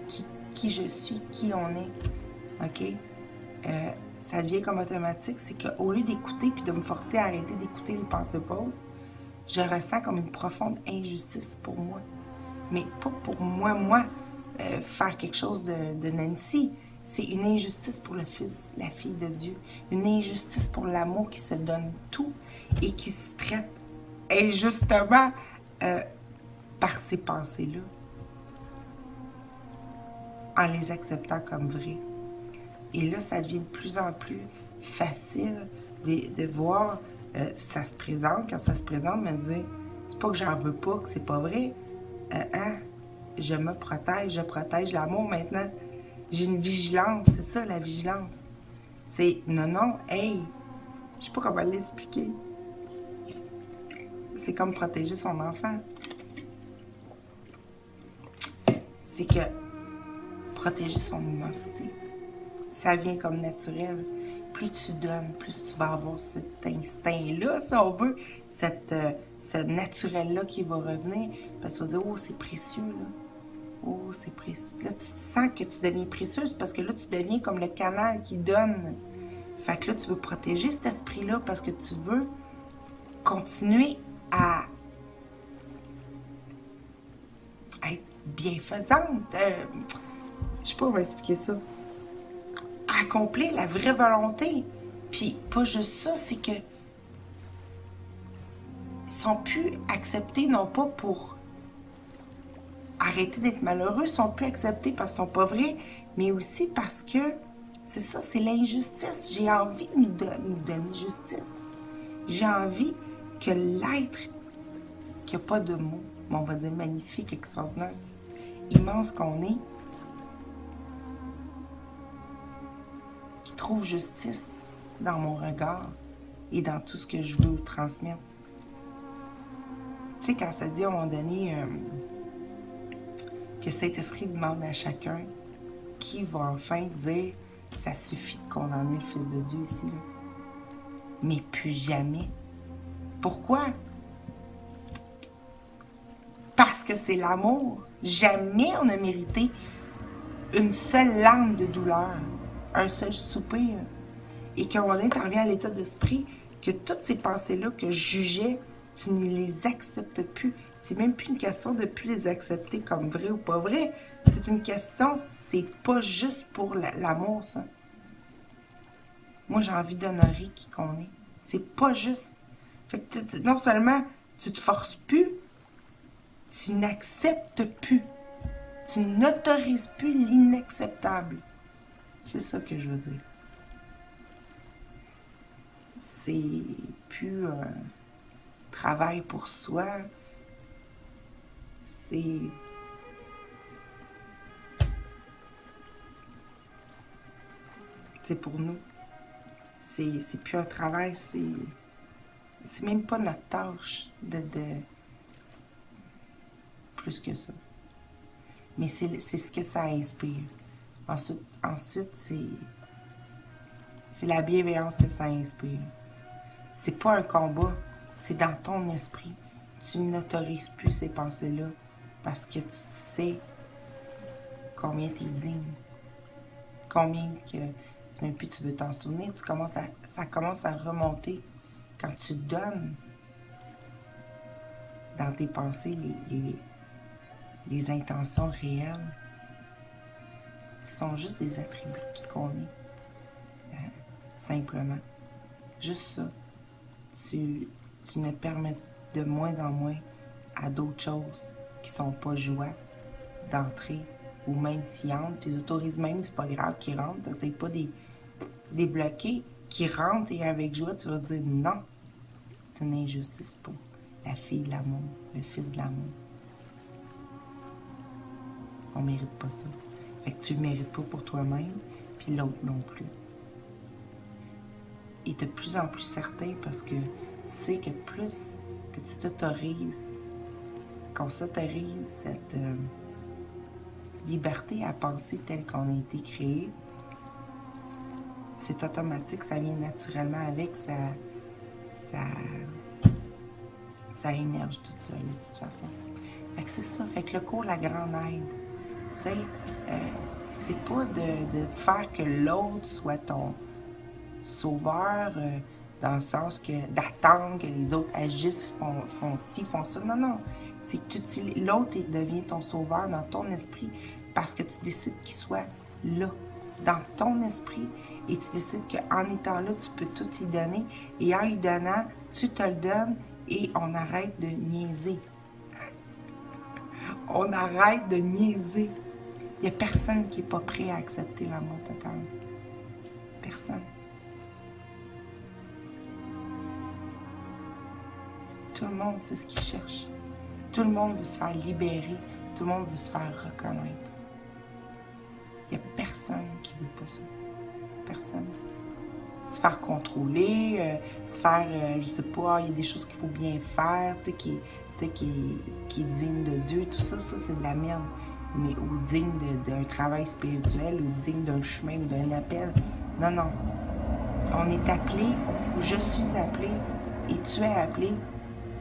qui je suis, qui on est. OK? Ça devient comme automatique, c'est qu'au lieu d'écouter puis de me forcer à arrêter d'écouter les pensées fausses, je ressens comme une profonde injustice pour moi. Mais pas pour moi, faire quelque chose de Nancy. C'est une injustice pour le Fils, la fille de Dieu. Une injustice pour l'amour qui se donne tout et qui se traite injustement par ces pensées-là, en les acceptant comme vraies. Et là, ça devient de plus en plus facile de voir, ça se présente, quand ça se présente, me dire, c'est pas que j'en veux pas, que c'est pas vrai. Je me protège, je protège l'amour maintenant. J'ai une vigilance, c'est ça la vigilance. C'est non, hey, je sais pas comment l'expliquer. C'est comme protéger son enfant. C'est que protéger son immensité, ça vient comme naturel. Plus tu donnes, plus tu vas avoir cet instinct-là, si on veut, ce naturel-là qui va revenir. Parce que tu vas dire, oh, c'est précieux, là. Oh, c'est précieux. Là, tu te sens que tu deviens précieuse parce que là, tu deviens comme le canal qui donne. Fait que là, tu veux protéger cet esprit-là parce que tu veux continuer à être bienfaisante. Je sais pas comment expliquer ça. À accomplir la vraie volonté. Puis, pas juste ça, c'est que ils sont plus acceptés, non pas pour arrêter d'être malheureux, ils sont plus acceptés parce qu'ils sont pas vrais, mais aussi parce que, c'est ça, c'est l'injustice. J'ai envie de nous donner justice. J'ai envie que l'être qui n'a pas de mots, mais on va dire magnifique, extraordinaire, immense qu'on est, qui trouve justice dans mon regard et dans tout ce que je veux transmettre. Tu sais, quand ça dit à un moment donné que Saint-Esprit demande à chacun qui va enfin dire « ça suffit de condamner le Fils de Dieu ici, là. » Mais plus jamais. Pourquoi? Parce que c'est l'amour. Jamais on a mérité une seule larme de douleur, un seul soupir. Et qu'à un moment donné, tu reviens à l'état d'esprit que toutes ces pensées-là que je jugeais, tu ne les acceptes plus. C'est même plus une question de plus les accepter comme vraies ou pas vraies. C'est une question, c'est pas juste pour l'amour, ça. Moi, j'ai envie d'honorer qui qu'on est. C'est pas juste. Fait que non seulement tu te forces plus, tu n'acceptes plus. Tu n'autorises plus l'inacceptable. C'est ça que je veux dire. C'est plus un travail pour soi. C'est pour nous. C'est plus un travail, c'est même pas notre tâche de plus que ça. Mais c'est ce que ça inspire. Ensuite c'est la bienveillance que ça inspire. C'est pas un combat, C'est dans ton esprit. Tu n'autorises plus ces pensées-là parce que tu sais combien tu es digne. Combien que même plus tu veux t'en souvenir. Ça commence à remonter quand tu donnes dans tes pensées les intentions réelles qui sont juste des attributs qu'on est. Simplement. Juste ça. Tu ne permets de moins en moins à d'autres choses qui sont pas joie d'entrer, ou même s'ils entrent, tu les autorises même, c'est pas grave qu'ils rentrent, t'essayes pas des bloquer, qui rentrent et avec joie, tu vas dire non. C'est une injustice pour la fille de l'amour, le fils de l'amour. On mérite pas ça. Fait que tu le mérites pas pour toi-même, puis l'autre non plus. Et de plus en plus certain parce que tu sais que plus que tu t'autorises, qu'on s'autorise cette liberté à penser telle qu'on a été créé, c'est automatique, ça vient naturellement avec ça émerge tout seul de toute façon. Fait que c'est ça, fait que le cours La Grande Aide, tu sais, c'est pas de faire que l'autre soit ton sauveur, dans le sens que d'attendre que les autres agissent, font ci, font ça. Non, non. C'est que l'autre devient ton sauveur dans ton esprit parce que tu décides qu'il soit là, dans ton esprit, et tu décides qu'en étant là, tu peux tout y donner. Et en y donnant, tu te le donnes et on arrête de niaiser. On arrête de niaiser. Il n'y a personne qui n'est pas prêt à accepter l'amour total. Personne. Tout le monde sait ce qu'il cherche. Tout le monde veut se faire libérer. Tout le monde veut se faire reconnaître. Il n'y a personne qui ne veut pas ça. Personne. Se faire contrôler, se faire, je sais pas, il y a des choses qu'il faut bien faire, tu sais, qui est digne de Dieu. Tout ça, c'est de la merde. Mais, ou digne d'un travail spirituel, ou digne d'un chemin, ou d'un appel. Non, non. On est appelé, ou je suis appelé, et tu es appelé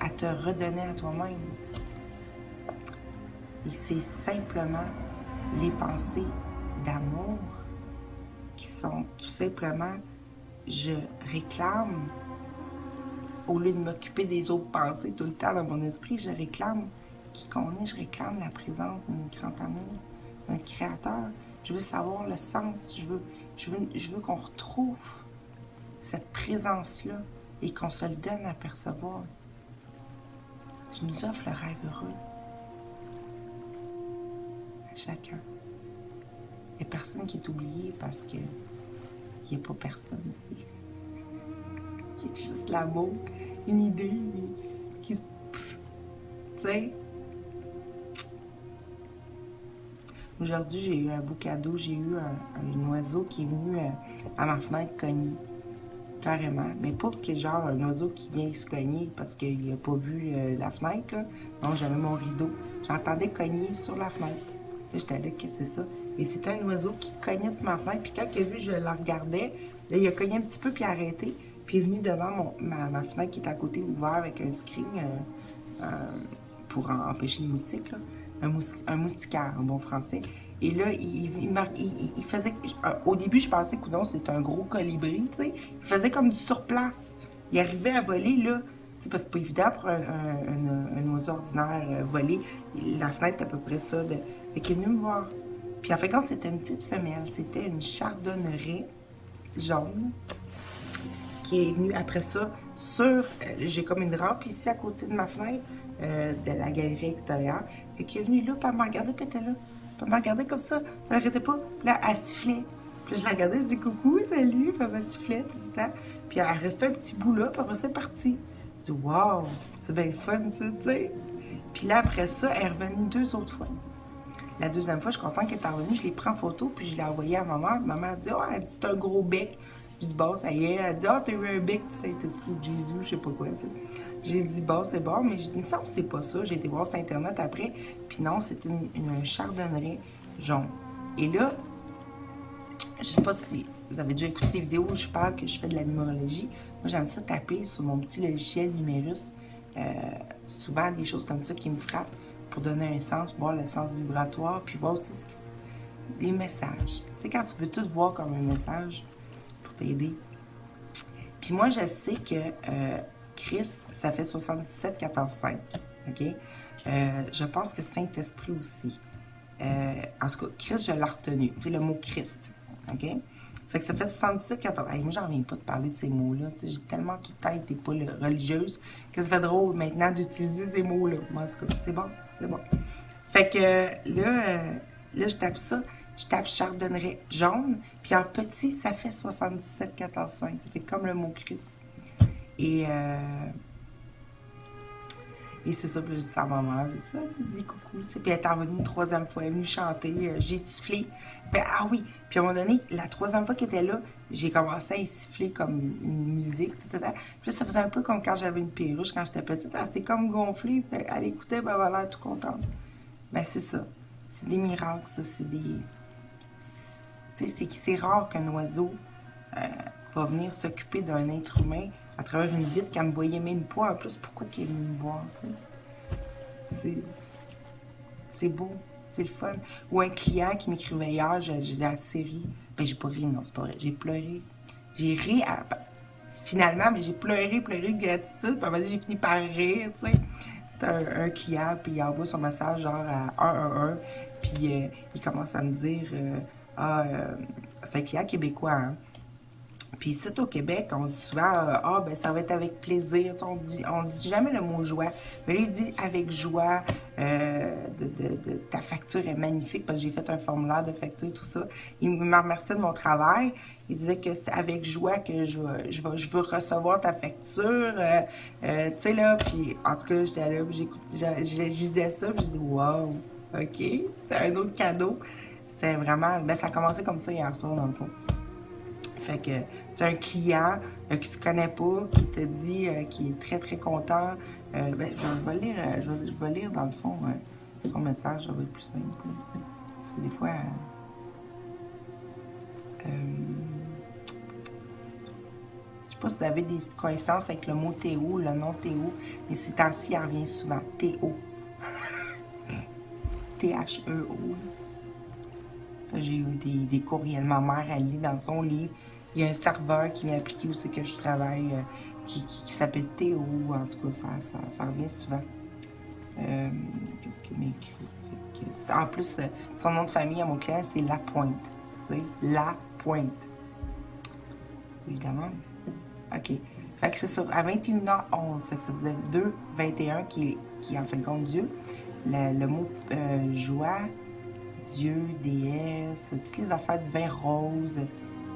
à te redonner à toi-même. Et c'est simplement les pensées d'amour qui sont tout simplement, je réclame, au lieu de m'occuper des autres pensées tout le temps dans mon esprit, je réclame qui qu'on est, je réclame la présence d'un grand amour, d'un créateur. Je veux savoir le sens, je veux qu'on retrouve cette présence-là et qu'on se le donne à percevoir. Je nous offre le rêve heureux à chacun. Il n'y a personne qui est oublié parce qu'il n'y a pas personne ici. Il y a juste l'amour, une idée qui se... Tu sais. Aujourd'hui, j'ai eu un beau cadeau. J'ai eu un oiseau qui est venu à ma fenêtre cogner. Carrément. Mais pas que genre un oiseau qui vient se cogner parce qu'il n'a pas vu la fenêtre. Là. Non, j'avais mon rideau. J'entendais cogner sur la fenêtre. Là, j'étais là, qu'est-ce que c'est ça? Et c'était un oiseau qui cognait sur ma fenêtre. Puis quand il a vu, je le regardais. Là, il a cogné un petit peu, puis il a arrêté. Puis il est venu devant ma fenêtre qui est à côté, ouvert avec un screen pour empêcher les moustiques. Là. Un moustiquaire, en bon français. Et là, il faisait... Au début, je pensais que c'était un gros colibri, tu sais. Il faisait comme du surplace. Il arrivait à voler, là. Tu sais, parce que c'est pas évident pour un oiseau ordinaire voler. La fenêtre, à peu près ça. Fait qu'il est venu me voir. Puis en fait, quand c'était une petite femelle, c'était une chardonneret jaune qui est venue après ça sur... j'ai comme une rampe ici à côté de ma fenêtre, de la galerie extérieure. Fait qu'il est venu là, puis elle m'a regardé, puis elle était là. Puis elle m'a regardé comme ça, elle n'arrêtait pas. Puis là, elle sifflait. Puis je la regardais, je dis coucou, salut, puis elle m'a sifflé, tout ça. Puis elle restait un petit bout là, puis après ça, elle est partie. Je dis, waouh, c'est bien le fun, ça, tu sais. Puis là, après ça, elle est revenue 2 autres fois. La deuxième fois, je suis contente qu'elle est revenue, je l'ai pris en photo, puis je l'ai envoyée à maman. Maman a dit, oh, elle dit, c'est un gros bec. Je dis, bon, ça y est. Elle dit, oh, t'as eu un bec du Saint-Esprit de Jésus, je sais pas quoi, tu sais. J'ai dit, bon, c'est bon, mais je dis, il me semble que c'est pas ça. J'ai été voir sur Internet après, puis non, c'était une chardonneret jaune. Et là, je sais pas si vous avez déjà écouté des vidéos où je parle que je fais de la numérologie. Moi, j'aime ça taper sur mon petit logiciel Numérus. Souvent, des choses comme ça qui me frappent pour donner un sens, voir le sens vibratoire, puis voir aussi les messages. Tu sais, quand tu veux tout voir comme un message pour t'aider. Puis moi, je sais que Chris, ça fait 77, 14, 5. OK? Je pense que Saint-Esprit aussi. En tout cas, Christ, je l'ai retenu. C'est le mot Christ. OK? Fait que ça fait 77, 14. Hey, moi, j'en reviens pas de parler de ces mots-là. J'ai tellement tout le temps été pas religieuse que ça fait drôle maintenant d'utiliser ces mots-là. En tout cas, c'est bon. C'est bon. Fait que là, je tape ça. Je tape chardonneret jaune. Puis en petit, ça fait 77, 14, 5. Ça fait comme le mot Christ. Et c'est ça, puis j'ai dit ça à ma mère. J'ai dit ça, des coucou. Puis elle est revenue une troisième fois, elle est venue chanter, j'ai sifflé. Puis, ah oui, puis à un moment donné, la troisième fois qu'elle était là, j'ai commencé à y siffler comme une musique. Puis là, ça faisait un peu comme quand j'avais une perruche quand j'étais petite. Elle s'est comme gonflée, puis elle écoutait, ben elle avait l'air tout contente. Ben c'est ça. C'est des miracles, ça, c'est des... C'est rare qu'un oiseau va venir s'occuper d'un être humain à travers une vitre qu'elle me voyait même pas. En plus, pourquoi qu'elle est venue me voir? C'est beau, c'est le fun. Ou un client qui m'écrivait hier, j'ai la série. Ben, j'ai pas ri, non, c'est pas vrai. J'ai pleuré. J'ai ri finalement, mais j'ai pleuré de gratitude. Puis après, j'ai fini par rire, tu sais. C'était un client, puis il envoie son message genre à 111. Puis il commence à me dire c'est un client québécois, hein. Puis ici, au Québec, on dit souvent ben ça va être avec plaisir. On dit jamais le mot joie. Mais là, il dit avec joie, ta facture est magnifique, parce que j'ai fait un formulaire de facture, tout ça. Il me remerciait de mon travail. Il disait que c'est avec joie que je veux recevoir ta facture. Tu sais, là, puis en tout cas, j'étais là, puis je lisais ça, puis je dis wow, OK, c'est un autre cadeau. C'est vraiment, ben ça a commencé comme ça hier soir, dans le fond. Fait que c'est un client que tu connais pas, qui te dit qu'il est très très content. Ben, je vais lire dans le fond son message, ça va être plus simple. Parce que des fois. Je sais pas si vous avez des coïncidences avec le mot Théo, le nom Théo, mais ces temps-ci, il revient souvent. Théo. T-H-E-O. J'ai eu des courriels. Ma mère, elle lit dans son livre. Il y a un serveur qui vient appliquer où c'est que je travaille, qui s'appelle Théo. En tout cas, ça revient souvent. Qu'est-ce qu'il m'a écrit? En plus, son nom de famille à mon client, c'est Lapointe. Tu sais, Lapointe. Évidemment. OK. Fait que c'est ça, à 21h11. Fait que ça vous avez 2-21 qui en fin de compte Dieu. Le mot joie, Dieu, déesse, toutes les affaires du vin rose,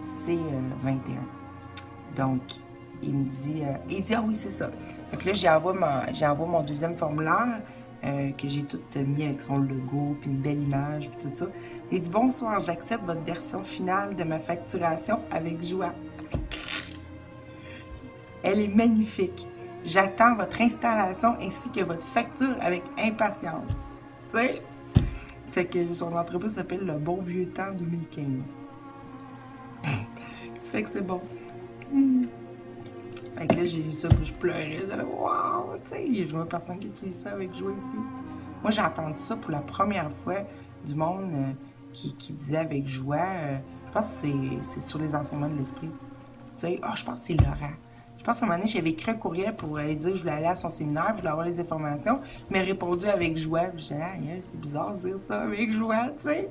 c'est 21. Donc, il me dit, ah oui, c'est ça. Fait que là, j'envoie mon deuxième formulaire que j'ai tout mis avec son logo, puis une belle image, puis tout ça. Il dit, bonsoir, j'accepte votre version finale de ma facturation avec joie. Elle est magnifique. J'attends votre installation ainsi que votre facture avec impatience. Tu sais? Fait que son entreprise s'appelle Le Bon Vieux Temps 2015. Fait que c'est bon. Fait que là, j'ai lu ça, puis je pleurais. Waouh! Tu sais, il y a jamais personne qui utilise ça avec joie ici. Moi, j'ai entendu ça pour la première fois du monde qui disait avec joie. Je pense que c'est sur les enseignements de l'esprit. Tu sais, je pense que c'est Laurent. Je pense qu'à un moment donné, j'avais écrit un courriel pour lui dire que je voulais aller à son séminaire, je voulais avoir les informations. Il m'a répondu avec joie. J'ai dit, c'est bizarre de dire ça avec joie, tu sais.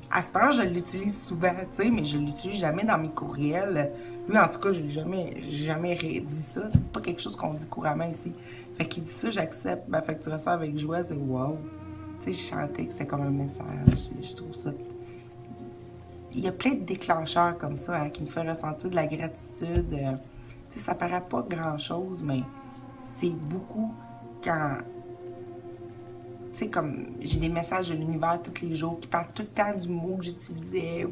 À ce temps, je l'utilise souvent, tu sais, mais je ne l'utilise jamais dans mes courriels. Lui, en tout cas, j'ai jamais dit ça. C'est pas quelque chose qu'on dit couramment ici. Fait qu'il dit ça, j'accepte ma facturation avec joie, c'est wow. Tu sais, je chantais que c'est comme un message. Je trouve ça. Il y a plein de déclencheurs comme ça qui nous font ressentir de la gratitude. Tu sais, ça paraît pas grand-chose, mais c'est beaucoup quand... Tu sais, comme j'ai des messages de l'univers tous les jours qui parlent tout le temps du mot que j'utilisais.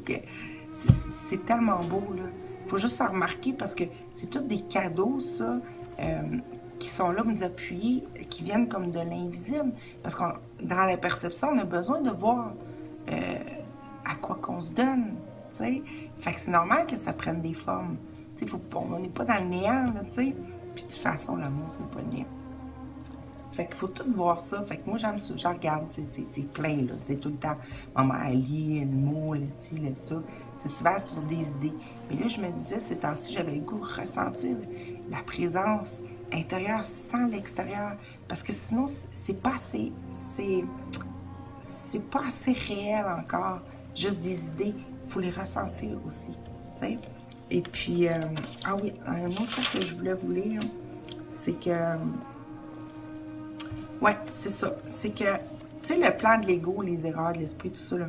C'est tellement beau, là. Il faut juste s'en remarquer parce que c'est tous des cadeaux, ça, qui sont là pour nous appuyer, qui viennent comme de l'invisible. Parce que dans la perception, on a besoin de voir à quoi qu'on se donne, tu sais. Fait que c'est normal que ça prenne des formes. Tu sais, on n'est pas dans le néant, là, tu sais. Puis de toute façon, l'amour, c'est pas le néant. Fait qu'il faut tout voir ça. Fait que moi, j'aime ça. Je regarde, c'est plein, là. C'est tout le temps. Maman, elle lit le mot, le ci, le ça. C'est souvent sur des idées. Mais là, je me disais, ces temps-ci, j'avais le goût de ressentir la présence intérieure sans l'extérieur. Parce que sinon, c'est pas assez. C'est pas assez réel encore. Juste des idées. Il faut les ressentir aussi. Tu sais? Et puis, ah oui, un autre chose que je voulais vous lire, c'est que. Ouais, c'est ça. C'est que, tu sais, le plan de l'ego, les erreurs de l'esprit, tout ça, là.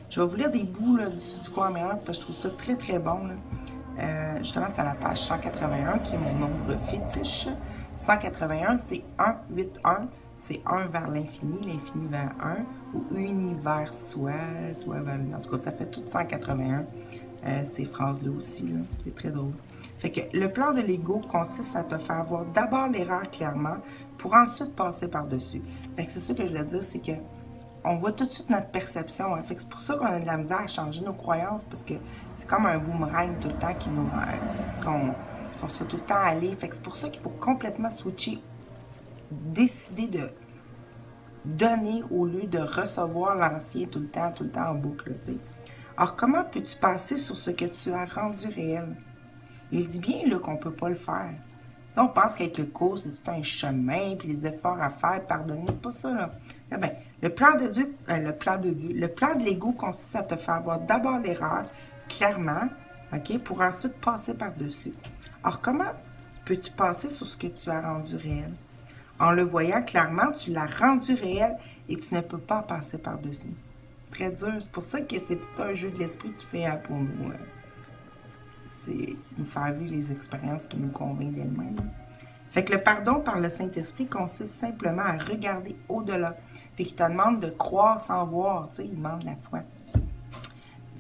Je vais vous lire des bouts là, du cours en meilleur, parce que je trouve ça très, très bon. Là. Justement, c'est à la page 181, qui est mon nombre fétiche. 181, c'est 1, 8, 1. C'est 1 vers l'infini vers 1, ou univers soit vers l'infini. En tout cas, ça fait tout 181. Ces phrases-là aussi, là. C'est très drôle. Fait que le plan de l'ego consiste à te faire voir d'abord l'erreur clairement pour ensuite passer par-dessus. Fait que c'est ça que je voulais dire, c'est que on voit tout de suite notre perception. Hein. Fait que c'est pour ça qu'on a de la misère à changer nos croyances, parce que c'est comme un boomerang tout le temps qu'on se fait tout le temps aller. Fait que c'est pour ça qu'il faut complètement switcher, décider de donner au lieu de recevoir l'ancien tout le temps en boucle. T'sais. Alors, comment peux-tu passer sur ce que tu as rendu réel? Il dit bien là, qu'on ne peut pas le faire. T'sais, on pense qu'avec le cours, c'est tout un chemin, puis les efforts à faire, pardonner, c'est pas ça. Là. Eh bien, le plan de l'ego consiste à te faire voir d'abord l'erreur, clairement, ok, pour ensuite passer par-dessus. Alors, comment peux-tu passer sur ce que tu as rendu réel? En le voyant clairement, tu l'as rendu réel et tu ne peux pas passer par-dessus. Très dur. C'est pour ça que c'est tout un jeu de l'esprit qui fait pour nous. C'est nous faire vivre les expériences qui nous convainquent d'elles-mêmes. Fait que le pardon par le Saint-Esprit consiste simplement à regarder au-delà. Fait qu'il te demande de croire sans voir. Tu sais, il demande la foi.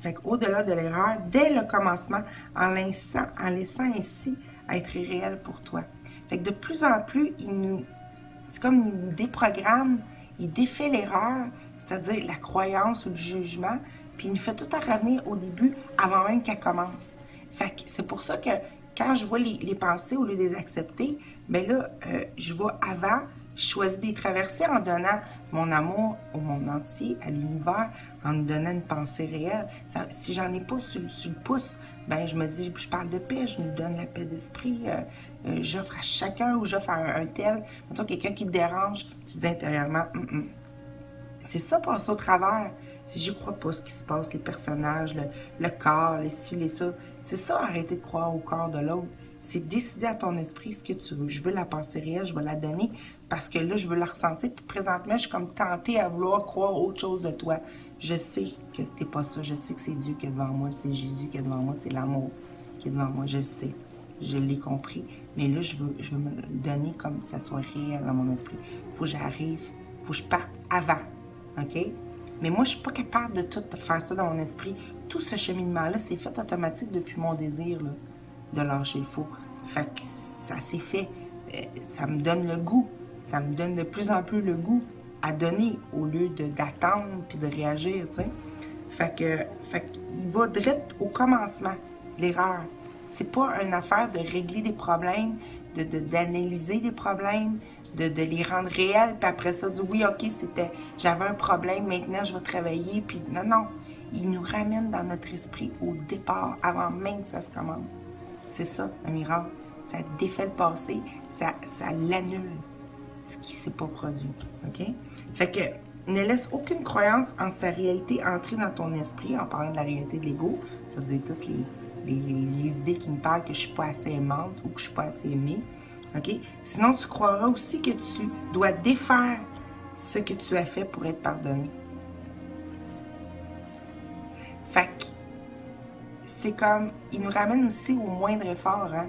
Fait qu'au-delà de l'erreur, dès le commencement, en laissant ainsi être réel pour toi. Fait que de plus en plus, c'est comme il nous déprogramme, il défait l'erreur, c'est-à-dire la croyance ou le jugement, puis il nous fait tout à revenir au début avant même qu'elle commence. Fait que c'est pour ça que quand je vois les pensées, au lieu de les accepter, bien là, je vais avant, je choisis de les traverser en donnant mon amour au monde entier, à l'univers, en me donnant une pensée réelle. Ça, si j'en ai pas sur le pouce, ben je me dis, je parle de paix, je nous donne la paix d'esprit, j'offre à chacun ou j'offre à un tel. Mettons, quelqu'un qui te dérange, tu dis intérieurement, C'est ça, passer au travers. Si je crois pas ce qui se passe, les personnages, le corps, les ci, les ça. C'est ça, arrêter de croire au corps de l'autre. C'est décider à ton esprit ce que tu veux. Je veux la pensée réelle, je veux la donner parce que là, je veux la ressentir. Puis présentement, je suis comme tentée à vouloir croire autre chose de toi. Je sais que t'es pas ça. Je sais que c'est Dieu qui est devant moi, c'est Jésus qui est devant moi, c'est l'amour qui est devant moi. Je sais. Je l'ai compris. Mais là, je veux me le donner comme ça soit réel dans mon esprit. Il faut que j'arrive, il faut que je parte avant. OK? Mais moi, je ne suis pas capable de tout faire ça dans mon esprit. Tout ce cheminement-là, c'est fait automatique depuis mon désir là, de lâcher le faux. Fait que ça s'est fait. Ça me donne le goût. Ça me donne de plus en plus le goût à donner au lieu d'attendre puis de réagir, tu sais. Fait qu'il va direct au commencement, l'erreur. C'est pas une affaire de régler des problèmes, d'analyser des problèmes, de les rendre réels, puis après ça, dire oui, OK, j'avais un problème, maintenant je vais travailler, puis non. Il nous ramène dans notre esprit au départ, avant même que ça se commence. C'est ça, un miracle. Ça défait le passé, ça l'annule, ce qui ne s'est pas produit. OK? Fait que ne laisse aucune croyance en sa réalité entrer dans ton esprit, en parlant de la réalité de l'ego, c'est-à-dire toutes les idées qui me parlent que je ne suis pas assez aimante ou que je ne suis pas assez aimée. OK? Sinon, tu croiras aussi que tu dois défaire ce que tu as fait pour être pardonné. Fait que c'est comme, il nous ramène aussi au moindre effort, hein,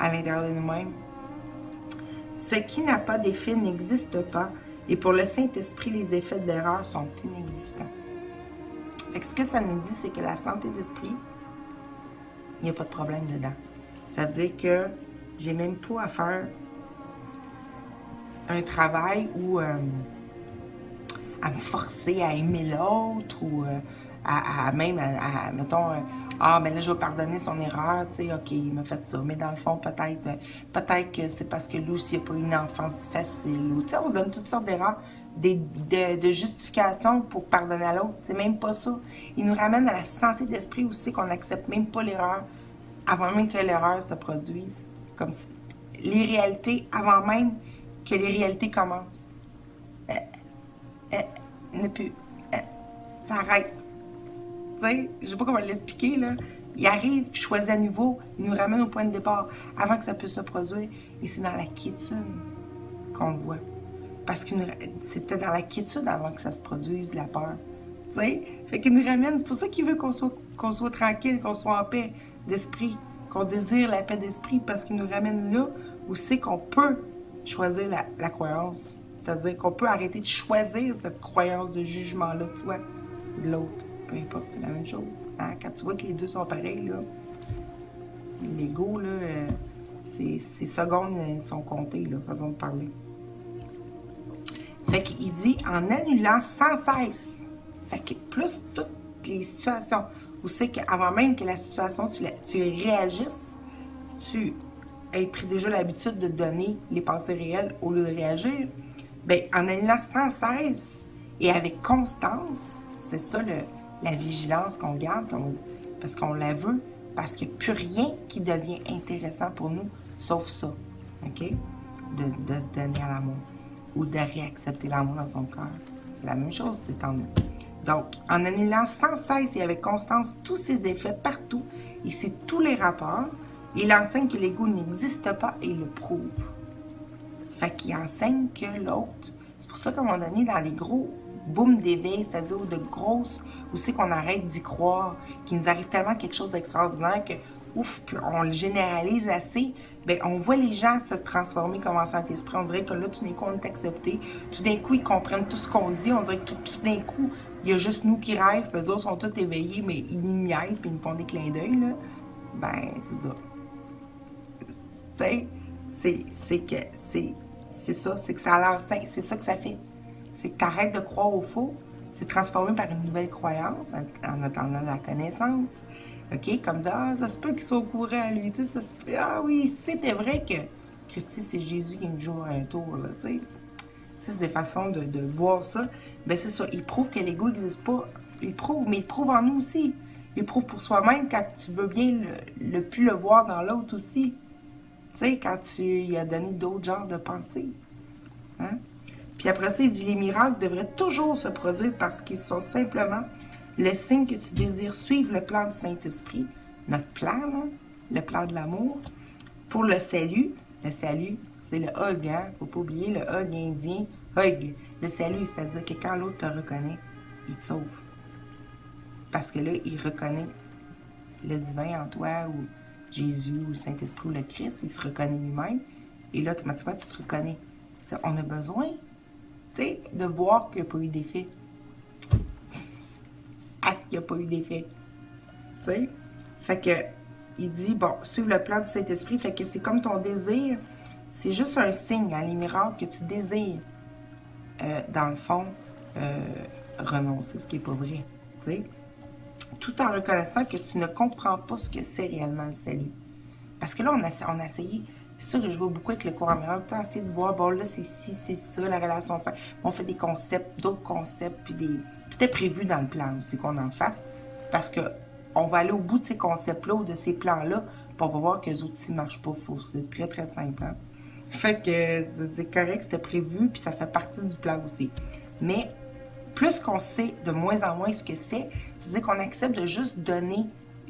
à l'intérieur de nous-mêmes. Ce qui n'a pas d'effet n'existe pas, et pour le Saint-Esprit, les effets de l'erreur sont inexistants. Fait que ce que ça nous dit, c'est que la santé d'esprit, il n'y a pas de problème dedans. C'est-à-dire que j'ai même pas à faire un travail ou à me forcer à aimer l'autre ou même, mettons, mais là, je vais pardonner son erreur, tu sais, OK, il m'a fait ça. Mais dans le fond, peut-être que c'est parce que lui aussi, il n'a pas eu une enfance facile. Tu sais, on se donne toutes sortes d'erreurs, de justifications pour pardonner à l'autre. C'est même pas ça. Il nous ramène à la santé d'esprit aussi, qu'on n'accepte même pas l'erreur avant même que l'erreur se produise. Comme les réalités, avant même que les réalités commencent. Ne plus. Ça arrête. Tu sais, je sais pas comment l'expliquer, là. Il arrive, choisit à nouveau, il nous ramène au point de départ avant que ça puisse se produire. Et c'est dans la quiétude qu'on le voit. Parce que c'était dans la quiétude avant que ça se produise, la peur. Tu sais? Fait qu'il nous ramène, c'est pour ça qu'il veut qu'on soit tranquille, qu'on soit en paix d'esprit, qu'on désire la paix d'esprit, parce qu'il nous ramène là où c'est qu'on peut choisir la croyance. C'est-à-dire qu'on peut arrêter de choisir cette croyance de jugement-là de soi ou de l'autre. Peu importe, c'est la même chose. Hein? Quand tu vois que les deux sont pareils, là, l'ego, là, ces secondes sont comptées, là, façon de parler. Fait qu'il dit, en annulant sans cesse, fait que plus toutes les situations où c'est qu'avant même que la situation, tu réagisses, tu aies pris déjà l'habitude de donner les pensées réelles au lieu de réagir, bien, en annulant sans cesse et avec constance, c'est ça la vigilance qu'on garde, parce qu'on la veut, parce qu'il n'y a plus rien qui devient intéressant pour nous, sauf ça, OK? De se donner à l'amour ou de réaccepter l'amour dans son cœur. C'est la même chose, c'est en nous. Donc, en annulant sans cesse et avec constance tous ces effets partout, et c'est tous les rapports, il enseigne que l'ego n'existe pas et il le prouve. Fait qu'il enseigne que l'autre, c'est pour ça qu'à un moment donné, dans les gros boom d'éveil, c'est-à-dire de grosses, où c'est qu'on arrête d'y croire, qu'il nous arrive tellement quelque chose d'extraordinaire que, ouf, puis on le généralise assez, bien, on voit les gens se transformer comme en Saint-Esprit. On dirait que là, tout d'un coup, on est accepté. Tout d'un coup, ils comprennent tout ce qu'on dit. On dirait que tout d'un coup, il y a juste nous qui rêvent, puis eux autres sont tous éveillés, mais ils nous niaisent, puis ils nous font des clins d'œil, là. Ben, c'est ça. Tu sais, c'est ça, c'est que ça l'enseigne, c'est ça que ça fait. C'est que tu arrêtes de croire au faux, c'est transformé par une nouvelle croyance en attendant la connaissance. OK? Comme ça se peut qu'il soit au courant, lui. Tu sais, ça se peut. Ah oui, c'était vrai que Christy, c'est Jésus qui me joue un tour, là, tu sais. C'est des façons de voir ça. Ben c'est ça. Il prouve que l'ego n'existe pas. Il prouve, mais il prouve en nous aussi. Il prouve pour soi-même quand tu veux bien le plus le voir dans l'autre aussi. Tu sais, quand tu lui as donné d'autres genres de pensées. Hein? Puis après ça, il dit, les miracles devraient toujours se produire parce qu'ils sont simplement le signe que tu désires suivre le plan du Saint-Esprit, notre plan, là, le plan de l'amour, pour le salut. Le salut, c'est le hug, hein? Faut pas oublier le hug indien. Hug. Le salut, c'est-à-dire que quand l'autre te reconnaît, il te sauve. Parce que là, il reconnaît le divin en toi, ou Jésus, ou le Saint-Esprit, ou le Christ, il se reconnaît lui-même. Et là, automatiquement, tu te reconnais. T'sais, on a besoin, tu sais, de voir qu'il n'y a pas eu d'effet. Est-ce qu'il n'y a pas eu d'effet? Tu sais? Fait que, il dit, bon, suivre le plan du Saint-Esprit, fait que c'est comme ton désir, c'est juste un signe, hein, les miracles, que tu désires, dans le fond, renoncer, ce qui n'est pas vrai, tu sais? Tout en reconnaissant que tu ne comprends pas ce que c'est réellement le salut. Parce que là, on a essayé, c'est sûr que je vois beaucoup avec le courant miracle, tu as essayé de voir, bon là, c'est ci, c'est ça, la relation sainte. On fait des concepts, d'autres concepts, puis tout est prévu dans le plan aussi qu'on en fasse, parce que on va aller au bout de ces concepts-là ou de ces plans-là, puis on va voir que les outils ne marchent pas faux. C'est très, très simple. Hein? Fait que c'est correct, c'était prévu, puis ça fait partie du plan aussi. Mais plus qu'on sait de moins en moins ce que c'est-à-dire qu'on accepte de juste donner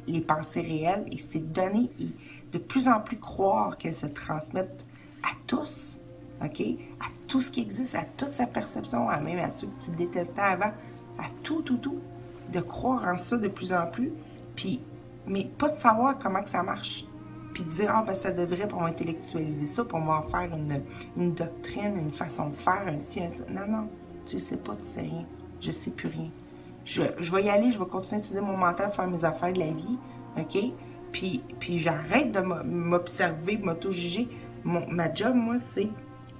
les pensées réelles, et c'est donner et de plus en plus croire qu'elles se transmettent à tous, OK? À tout ce qui existe, à toute sa perception, même à ceux que tu détestais avant, à tout, de croire en ça de plus en plus, puis, mais pas de savoir comment que ça marche, puis de dire, ben ça devrait, pour intellectualiser ça, pour m'en faire une doctrine, une façon de faire, un ci, un ça. Non, tu sais pas, tu sais rien, je sais plus rien. Je vais y aller, je vais continuer à utiliser mon mental pour faire mes affaires de la vie, OK? Puis j'arrête de m'observer, de m'auto-juger. Ma job, moi, c'est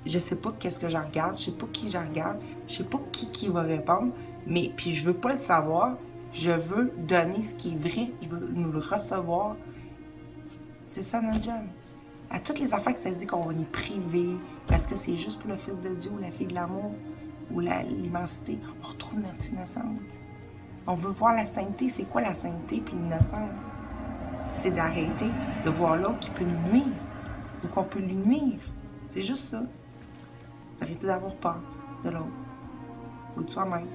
je sais pas qu'est-ce que je regarde, je sais pas qui je regarde, je sais pas qui va répondre, mais puis je veux pas le savoir, je veux donner ce qui est vrai, je veux nous le recevoir. C'est ça notre job. À toutes les affaires que ça dit qu'on est privé, parce que c'est juste pour le Fils de Dieu ou la fille de l'amour ou l'immensité, on retrouve notre innocence. On veut voir la sainteté. C'est quoi la sainteté puis l'innocence? C'est d'arrêter de voir l'autre qui peut nous nuire ou qu'on peut lui nuire. C'est juste ça. D'arrêter d'avoir peur de l'autre ou de soi-même.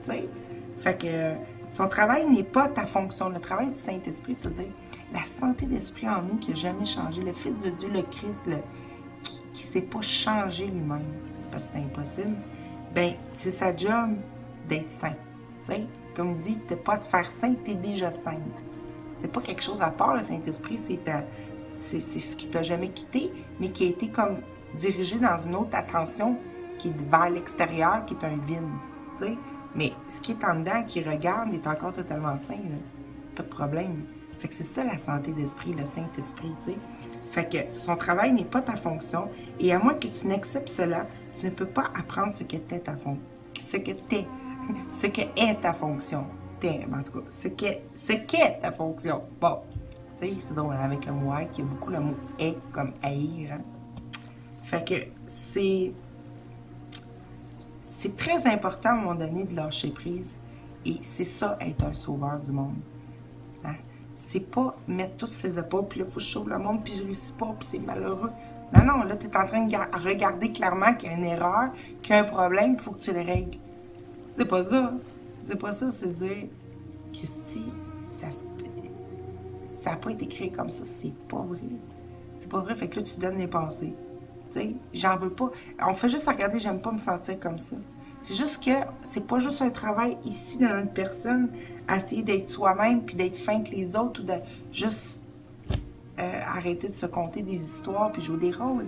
Tu sais? Fait que son travail n'est pas ta fonction. Le travail du Saint-Esprit, c'est-à-dire la santé d'esprit en nous qui n'a jamais changé. Le Fils de Dieu, le Christ, qui ne s'est pas changé lui-même, parce que c'est impossible, ben c'est sa job d'être saint. Tu sais, comme il dit, t'es pas à te faire sainte, t'es déjà sainte. C'est pas quelque chose à part, le Saint-Esprit, c'est ce qui t'a jamais quitté, mais qui a été comme dirigé dans une autre attention qui est vers l'extérieur, qui est un vide. Tu sais, mais ce qui est en dedans, qui regarde, est encore totalement sain, là. Pas de problème. Fait que c'est ça la santé d'esprit, le Saint-Esprit, tu sais. Fait que son travail n'est pas ta fonction, et à moins que tu n'acceptes cela, tu ne peux pas apprendre ce que t'es ta fonction. Ce que est ta fonction. En tout cas, ce qu'est ta fonction. Bon, tu sais, c'est drôle, avec le mot être, il y a beaucoup le mot est comme haïr. Hein? Fait que c'est très important à un moment donné de lâcher prise. Et c'est ça, être un sauveur du monde. Hein? C'est pas mettre toutes ses épaules, puis là, il faut que je sauve le monde, puis je réussis pas, puis c'est malheureux. Non, non, là, tu es en train de regarder clairement qu'il y a une erreur, qu'il y a un problème, il faut que tu le règles. C'est pas ça. C'est pas ça, c'est dire, Christy, ça n'a pas été créé comme ça, c'est pas vrai. C'est pas vrai, fait que là, tu donnes les pensées. Tu sais, j'en veux pas. On fait juste regarder, j'aime pas me sentir comme ça. C'est juste que c'est pas juste un travail ici dans notre personne, à essayer d'être soi-même, puis d'être fin que les autres, ou de juste arrêter de se conter des histoires, puis jouer des rôles.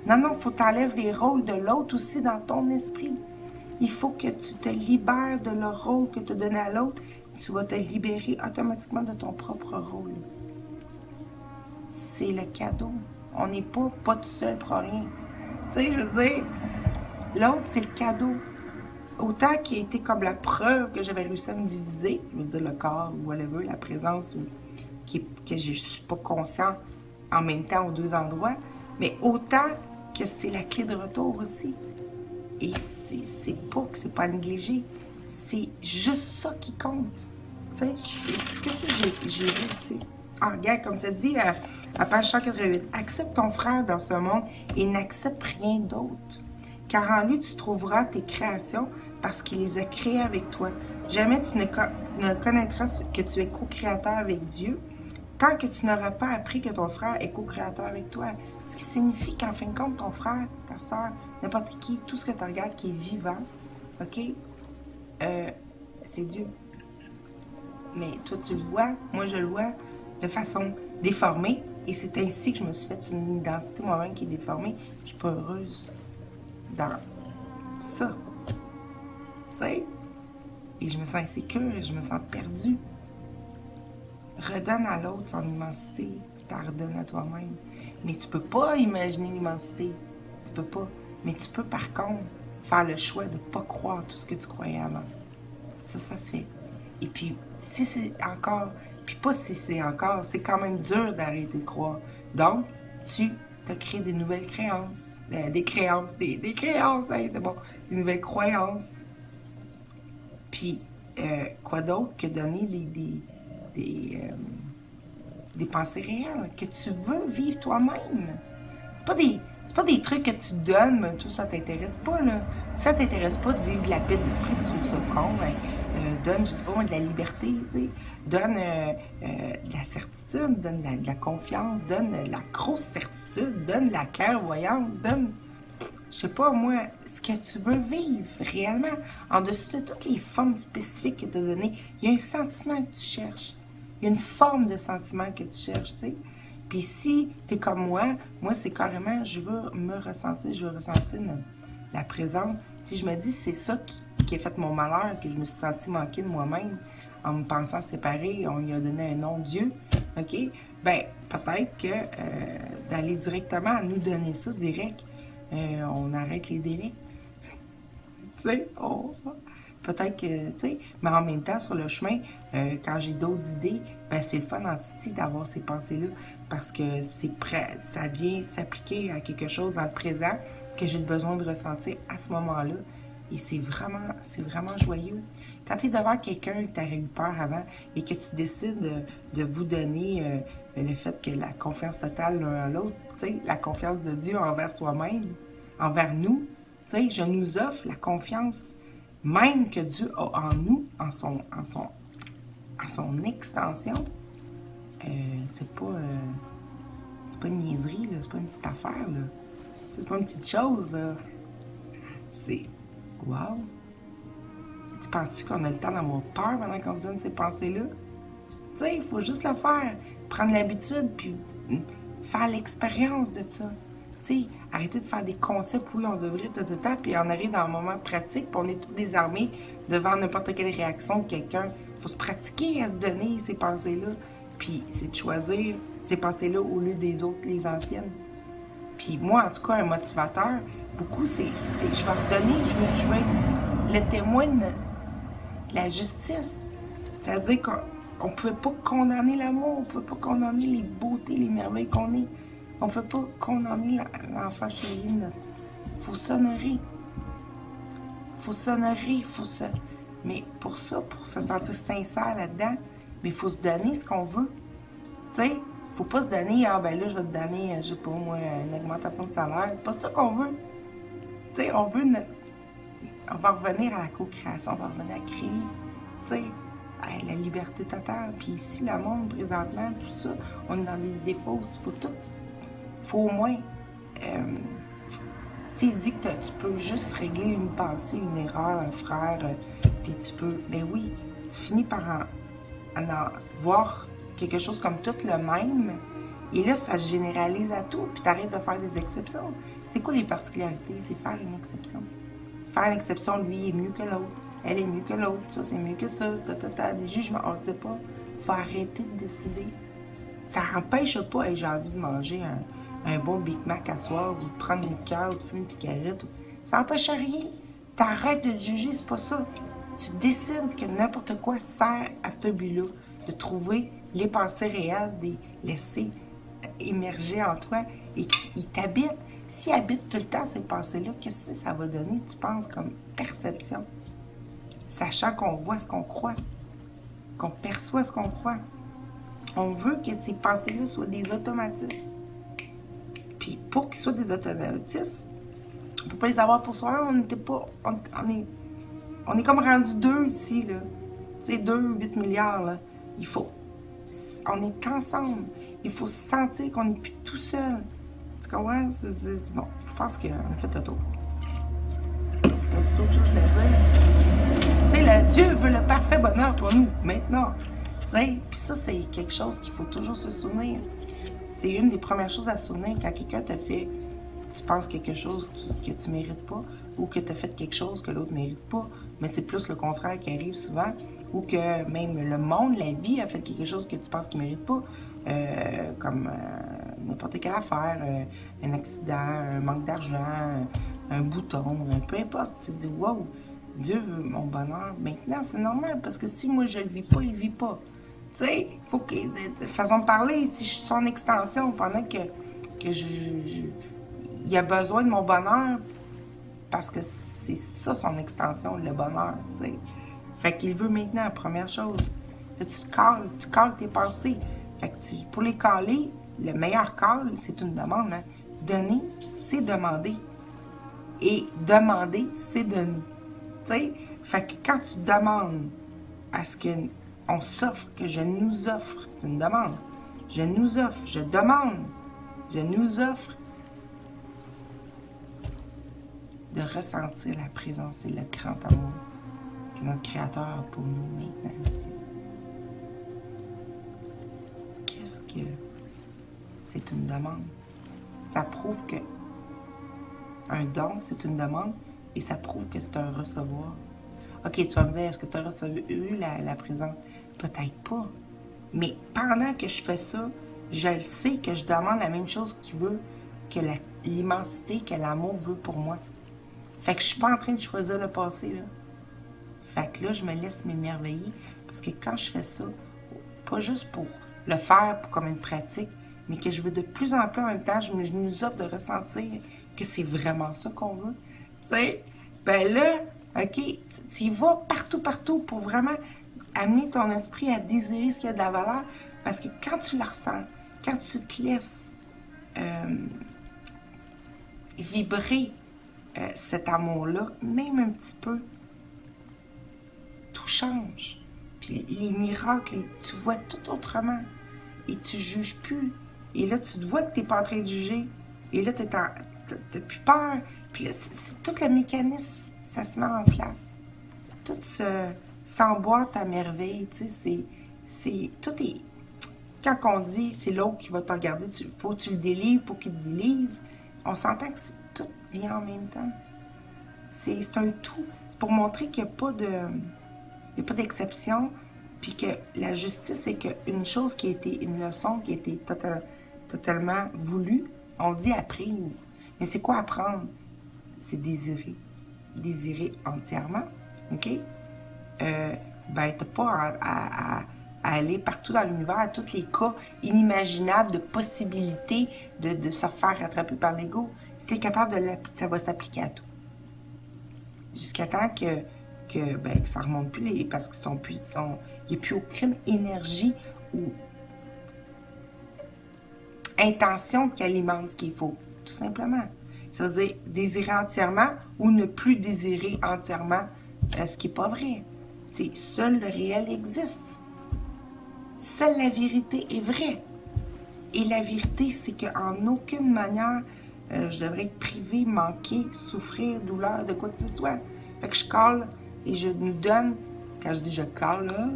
Non, non, il faut t'enlèves les rôles de l'autre aussi dans ton esprit. Il faut que tu te libères de le rôle que tu as donné à l'autre. Tu vas te libérer automatiquement de ton propre rôle. C'est le cadeau. On n'est pas tout seul pour rien. Tu sais, je veux dire, l'autre, c'est le cadeau. Autant qu'il a été comme la preuve que j'avais réussi à me diviser, je veux dire le corps ou whatever, la présence, ou que je ne suis pas conscient en même temps aux deux endroits, mais autant que c'est la clé de retour aussi. Et c'est pas que c'est pas négligé. C'est juste ça qui compte. Tu sais, qu'est-ce que j'ai réussi? Ah, regarde, comme ça dit à page 188. Accepte ton frère dans ce monde et n'accepte rien d'autre. Car en lui, tu trouveras tes créations parce qu'il les a créées avec toi. Jamais tu ne connaîtras que tu es co-créateur avec Dieu tant que tu n'auras pas appris que ton frère est co-créateur avec toi. Ce qui signifie qu'en fin de compte, ton frère, ta soeur, n'importe qui, tout ce que tu regardes qui est vivant, OK, c'est Dieu. Mais toi, tu le vois, moi, je le vois de façon déformée. Et c'est ainsi que je me suis fait une identité moi-même qui est déformée. Je suis pas heureuse dans ça. Tu sais? Et je me sens insécure, je me sens perdue. Redonne à l'autre son immensité, tu t'en redonnes à toi-même. Mais tu peux pas imaginer l'immensité. Tu peux pas. Mais tu peux par contre faire le choix de ne pas croire tout ce que tu croyais avant. Ça se fait. Et puis, si c'est encore, puis pas si c'est encore, c'est quand même dur d'arrêter de croire. Donc, tu as créé des nouvelles créances. Des créances, hein, c'est bon. Des nouvelles croyances. Puis, quoi d'autre que donner des pensées réelles que tu veux vivre toi-même. C'est pas des trucs que tu donnes, mais tout ça t'intéresse pas, là. Si ça t'intéresse pas de vivre de la paix d'esprit, si tu trouves ça con, donne, je sais pas moi, de la liberté, tu sais. Donne de la certitude, donne de la confiance, donne de la grosse certitude, donne de la clairvoyance, donne, je sais pas moi, ce que tu veux vivre réellement. En dessous de toutes les formes spécifiques que tu as données, il y a un sentiment que tu cherches. Il y a une forme de sentiment que tu cherches, tu sais. Puis si tu es comme moi, c'est carrément, je veux me ressentir, je veux ressentir la présence. Si je me dis, c'est ça qui a fait mon malheur, que je me suis sentie manquer de moi-même, en me pensant séparée, on lui a donné un nom, Dieu, OK? Ben peut-être que d'aller directement à nous donner ça direct, on arrête les délais. Tu sais, peut-être que, tu sais, mais en même temps, sur le chemin, quand j'ai d'autres idées, ben c'est le fun en titi d'avoir ces pensées-là parce que ça vient s'appliquer à quelque chose dans le présent que j'ai besoin de ressentir à ce moment-là. Et c'est vraiment joyeux. Quand tu es devant quelqu'un que tu aurais eu peur avant et que tu décides de vous donner le fait que la confiance totale l'un à l'autre, tu sais, la confiance de Dieu envers soi-même, envers nous, tu sais, je nous offre la confiance même que Dieu a en nous, en son extension. C'est pas une niaiserie, là, c'est pas une petite affaire, là. C'est pas une petite chose, là. C'est... Wow! Tu penses-tu qu'on a le temps d'avoir peur pendant qu'on se donne ces pensées-là? Tu sais, il faut juste le faire. Prendre l'habitude, puis faire l'expérience de ça. Tu sais, arrêter de faire des concepts, oui, on devrait, puis on arrive dans un moment pratique, puis on est tous désarmés devant n'importe quelle réaction de quelqu'un. Il faut se pratiquer à se donner ces pensées-là. Puis c'est de choisir ces pensées-là au lieu des autres, les anciennes. Puis moi, en tout cas, un motivateur, beaucoup, c'est je vais redonner, je vais être le témoin de la justice. C'est-à-dire qu'on ne pouvait pas condamner l'amour, on ne pouvait pas condamner les beautés, les merveilles qu'on est. On ne peut pas condamner l'enfant chéri. Il faut s'honorer. Mais pour ça, pour se sentir sincère là-dedans, mais il faut se donner ce qu'on veut. Tu sais, il ne faut pas se donner, ah ben là, je vais te donner, je sais pas moi, une augmentation de salaire. C'est pas ça qu'on veut. Tu sais, on va revenir à la co-création, on va revenir à créer. Tu sais, à la liberté totale. Puis ici, le monde, présentement, tout ça, on est dans des idées fausses. Il faut au moins... tu sais, il dit que tu peux juste régler une pensée, une erreur, un frère, puis tu peux... Ben oui, tu finis par en voir quelque chose comme tout le même, et là, ça se généralise à tout, puis tu arrêtes de faire des exceptions. C'est quoi les particularités? C'est faire une exception. Faire une exception, lui est mieux que l'autre, elle est mieux que l'autre, ça c'est mieux que ça, des jugements, on ne sait pas. Il faut arrêter de décider. Ça n'empêche pas, hey, j'ai envie de manger un bon Big Mac à soir, ou de prendre une liqueur, ou de fumer une cigarette. Ça n'empêche rien. T'arrêtes de juger, c'est pas ça. Tu décides que n'importe quoi sert à ce but-là, de trouver les pensées réelles, de les laisser émerger en toi et qu'ils t'habitent. S'ils habitent tout le temps ces pensées-là, qu'est-ce que ça va donner, tu penses, comme perception? Sachant qu'on voit ce qu'on croit, qu'on perçoit ce qu'on croit. On veut que ces pensées-là soient des automatismes. Puis pour qu'ils soient des automatismes, on ne peut pas les avoir pour soi. On n'était pas... On est comme rendu 2 ici, là. Tu sais, 2, 8 milliards, là. Il faut... On est ensemble. Il faut se sentir qu'on n'est plus tout seul. Tu comprends? Bon, je pense qu'on a fait le tour. Il y a d'autres choses que je voulais dire. Tu sais, Dieu veut le parfait bonheur pour nous, maintenant. Tu sais, puis ça, c'est quelque chose qu'il faut toujours se souvenir. C'est une des premières choses à se souvenir quand quelqu'un t'a fait... Tu penses quelque chose que tu ne mérites pas, ou que tu as fait quelque chose que l'autre ne mérite pas, mais c'est plus le contraire qui arrive souvent, ou que même le monde, la vie a fait quelque chose que tu penses qu'il ne mérite pas, comme n'importe quelle affaire, un accident, un manque d'argent, un bouton, peu importe. Tu te dis, wow, Dieu veut mon bonheur. Maintenant, c'est normal, parce que si moi je le vis pas, il ne vit pas. Tu sais, il faut que, de façon de parler, si je suis son extension pendant que il a besoin de mon bonheur parce que c'est ça son extension, le bonheur, tu sais. Fait qu'il veut maintenant, la première chose. Là, tu cales tes pensées. Fait que pour les caler, le meilleur call, c'est une demande. Hein? Donner, c'est demander. Et demander, c'est donner. Tu sais? Fait que quand tu demandes à ce qu'on s'offre, que je nous offre, c'est une demande. Je nous offre, je demande, je nous offre de ressentir la présence et le grand amour que notre Créateur a pour nous maintenant ici. Qu'est-ce que c'est une demande? Ça prouve que un don, c'est une demande, et ça prouve que c'est un recevoir. Ok, tu vas me dire, est-ce que tu as eu la présence? Peut-être pas. Mais pendant que je fais ça, je le sais que je demande la même chose qu'il veut, que l'immensité que l'amour veut pour moi. Fait que je suis pas en train de choisir le passé, là. Fait que là, je me laisse m'émerveiller. Parce que quand je fais ça, pas juste pour le faire comme une pratique, mais que je veux de plus en plus en même temps, je nous offre de ressentir que c'est vraiment ça qu'on veut. Tu sais, ben là, OK, tu y vas partout pour vraiment amener ton esprit à désirer ce qui a de la valeur. Parce que quand tu le ressens, quand tu te laisses vibrer cet amour-là, même un petit peu, tout change. Puis les miracles, tu vois tout autrement. Et tu juges plus. Et là, tu te vois que tu n'es pas en train de juger. Et là, tu n'as plus peur. Puis là, tout le mécanisme, ça se met en place. Tout s'emboîte à merveille. Tu sais, tout est... Quand on dit, c'est l'autre qui va te regarder, il faut que tu le délivres pour qu'il te délivre. On s'entend que tout vient en même temps. C'est un tout. C'est pour montrer qu'il n'y a pas de... Il n'y a pas d'exception, puis que la justice, c'est qu'une chose qui a été une leçon, qui a été totalement voulue, on dit apprise. Mais c'est quoi apprendre? C'est désirer. Désirer entièrement, OK? Ben, t'as pas à aller partout dans l'univers, à tous les cas inimaginables de possibilités de se faire rattraper par l'ego. Si t'es capable de l'appliquer, ça va s'appliquer à tout. Jusqu'à temps que ça ne remonte plus, parce qu'il n'y a plus aucune énergie ou intention qui alimente ce qu'il faut, tout simplement. Ça veut dire désirer entièrement ou ne plus désirer entièrement ce qui n'est pas vrai. C'est seul le réel existe. Seule la vérité est vraie. Et la vérité, c'est qu'en aucune manière, je devrais être privée, manquer, souffrir, douleur, de quoi que ce soit. Fait que je cale et je nous donne, quand je dis je cale, là,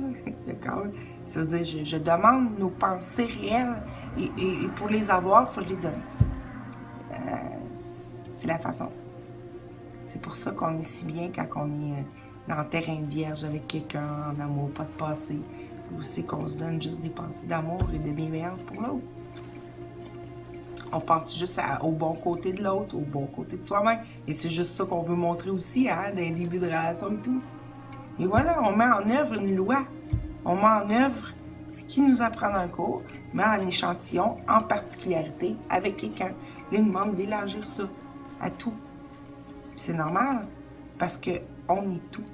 je cale, ça veut dire je demande nos pensées réelles et pour les avoir, il faut que je les donne. C'est la façon. C'est pour ça qu'on est si bien quand on est dans le terrain vierge avec quelqu'un, en amour, pas de passé. Aussi qu'on se donne juste des pensées d'amour et de bienveillance pour l'autre. On pense juste au bon côté de l'autre, au bon côté de soi-même. Et c'est juste ça qu'on veut montrer aussi, hein, dans les débuts de relation et tout. Et voilà, on met en œuvre une loi. On met en œuvre ce qui nous apprend dans le cours, mais en échantillon, en particularité, avec quelqu'un. Là, il nous demande d'élargir ça à tout. Puis c'est normal, parce qu'on est tout.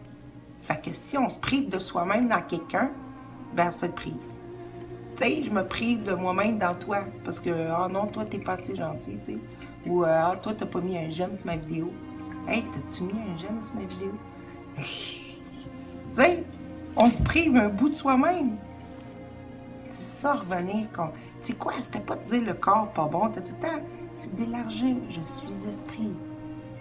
Fait que si on se prive de soi-même dans quelqu'un, ben on se le prive. Tu sais, je me prive de moi-même dans toi. Parce que, ah non, toi, t'es pas assez gentil, tu sais. Ou, ah, toi, t'as pas mis un j'aime sur ma vidéo. Hey, t'as-tu mis un j'aime sur ma vidéo? Tu sais, on se prive un bout de soi-même. C'est ça, revenir. C'est quoi? C'était pas de dire le corps pas bon, c'est d'élargir. Je suis esprit.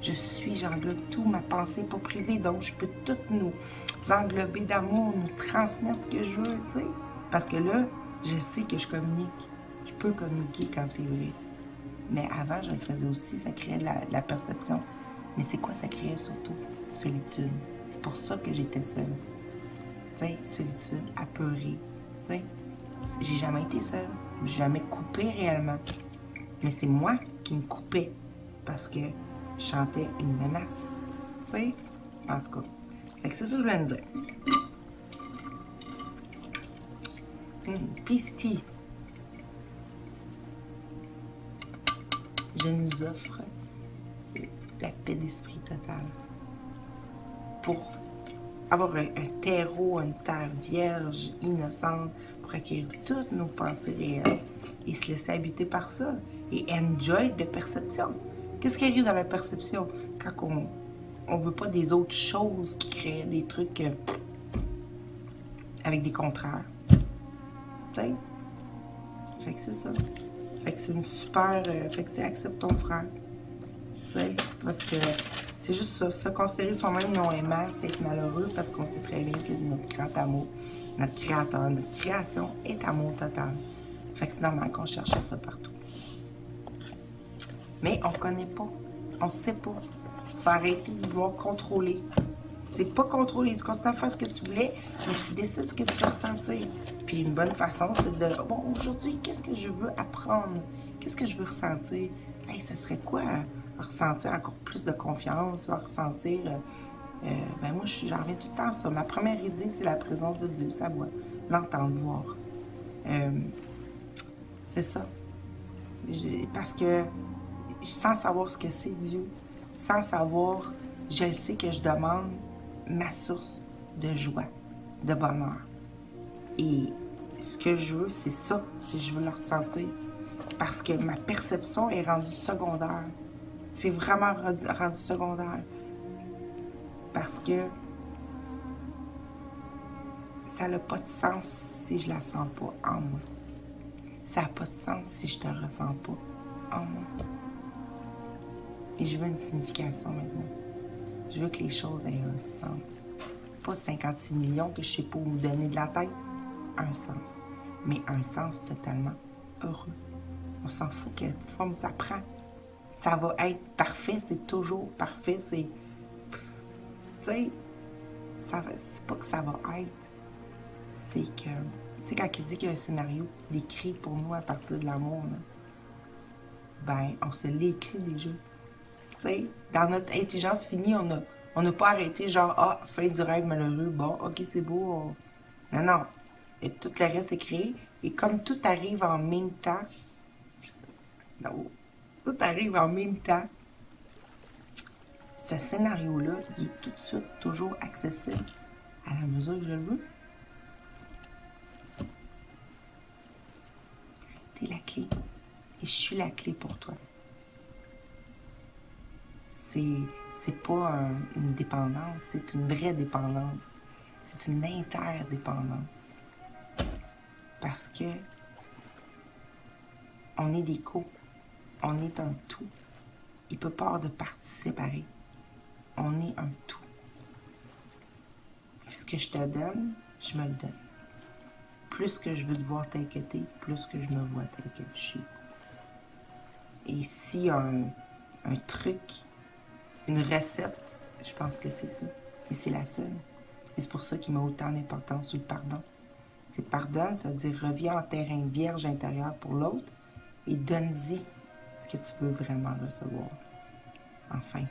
J'englobe tout, ma pensée n'est pas privée, donc je peux tout nous englober d'amour, nous transmettre ce que je veux, tu sais. Parce que là, je sais que je communique. Je peux communiquer quand c'est vrai. Mais avant, je le faisais aussi, ça créait de la perception. Mais c'est quoi ça créait surtout? Solitude. C'est pour ça que j'étais seule. Tu sais, solitude, apeurée. Tu sais, j'ai jamais été seule. J'ai jamais coupé réellement. Mais c'est moi qui me coupais. Parce que je chantais une menace. Tu sais? En tout cas. Fait que c'est ça que je voulais me dire. Peace tea. Je nous offre la paix d'esprit totale. Pour avoir un terreau, une terre vierge, innocente, pour accueillir toutes nos pensées réelles et se laisser habiter par ça. Et enjoy de perception. Qu'est-ce qui arrive dans la perception quand on veut pas des autres choses qui créent des trucs avec des contraires? Tu sais? Fait que c'est ça. Fait que c'est une super... fait que c'est accepte ton frère. Tu sais? Parce que c'est juste ça. Se considérer soi-même non aimant, c'est être malheureux parce qu'on sait très bien que notre grand amour, notre créateur, notre création est amour total. Fait que c'est normal qu'on cherche ça partout. Mais on ne connaît pas. On ne sait pas. Il faut arrêter de vouloir contrôler. C'est pas contrôler. Tu continues à faire ce que tu voulais, mais tu décides ce que tu veux ressentir. Puis une bonne façon, c'est de... Bon, aujourd'hui, qu'est-ce que je veux apprendre? Qu'est-ce que je veux ressentir? Hey, ce serait quoi? Ressentir encore plus de confiance, ressentir... ben moi, j'en reviens tout le temps à ça. Ma première idée, c'est la présence de Dieu, sa voix, l'entendre, voir. C'est ça. Parce que sans savoir ce que c'est Dieu, sans savoir, je sais que je demande ma source de joie, de bonheur. Et ce que je veux, c'est ça, si je veux le ressentir. Parce que ma perception est rendue secondaire. C'est vraiment rendu secondaire. Parce que ça n'a pas de sens si je la sens pas en moi. Ça n'a pas de sens si je te ressens pas en moi. Et je veux une signification maintenant. Je veux que les choses aient un sens. Pas 56 millions que je sais pas où me donner de la tête. Un sens. Mais un sens totalement heureux. On s'en fout quelle forme ça prend. Ça va être parfait, c'est toujours parfait. C'est... Tu sais, c'est pas que ça va être. C'est que... Tu sais, quand il dit qu'il y a un scénario décrit pour nous à partir de l'amour, là, ben, on se l'écrit déjà. Tu sais, dans notre intelligence finie, on n'a pas arrêté genre, ah, fin du rêve malheureux, bon, ok, c'est beau. Non, non. Et tout le reste est créé. Et comme tout arrive en même temps, non, tout arrive en même temps, ce scénario-là, il est tout de suite toujours accessible à la mesure que je le veux. T'es la clé. Et je suis la clé pour toi. C'est pas une dépendance, c'est une vraie dépendance. C'est une interdépendance. Parce que on est des co. On est un tout. Il peut pas y avoir de parties séparées. On est un tout. Ce que je te donne, je me le donne. Plus que je veux te voir tel que t'es, plus que je me vois tel que je suis. Et s'il y a un truc, une recette, je pense que c'est ça. Et c'est la seule. Et c'est pour ça qu'il met autant d'importance sur le pardon. C'est pardonne, ça veut dire reviens en terrain vierge intérieur pour l'autre et donne-y ce que tu veux vraiment recevoir. Enfin,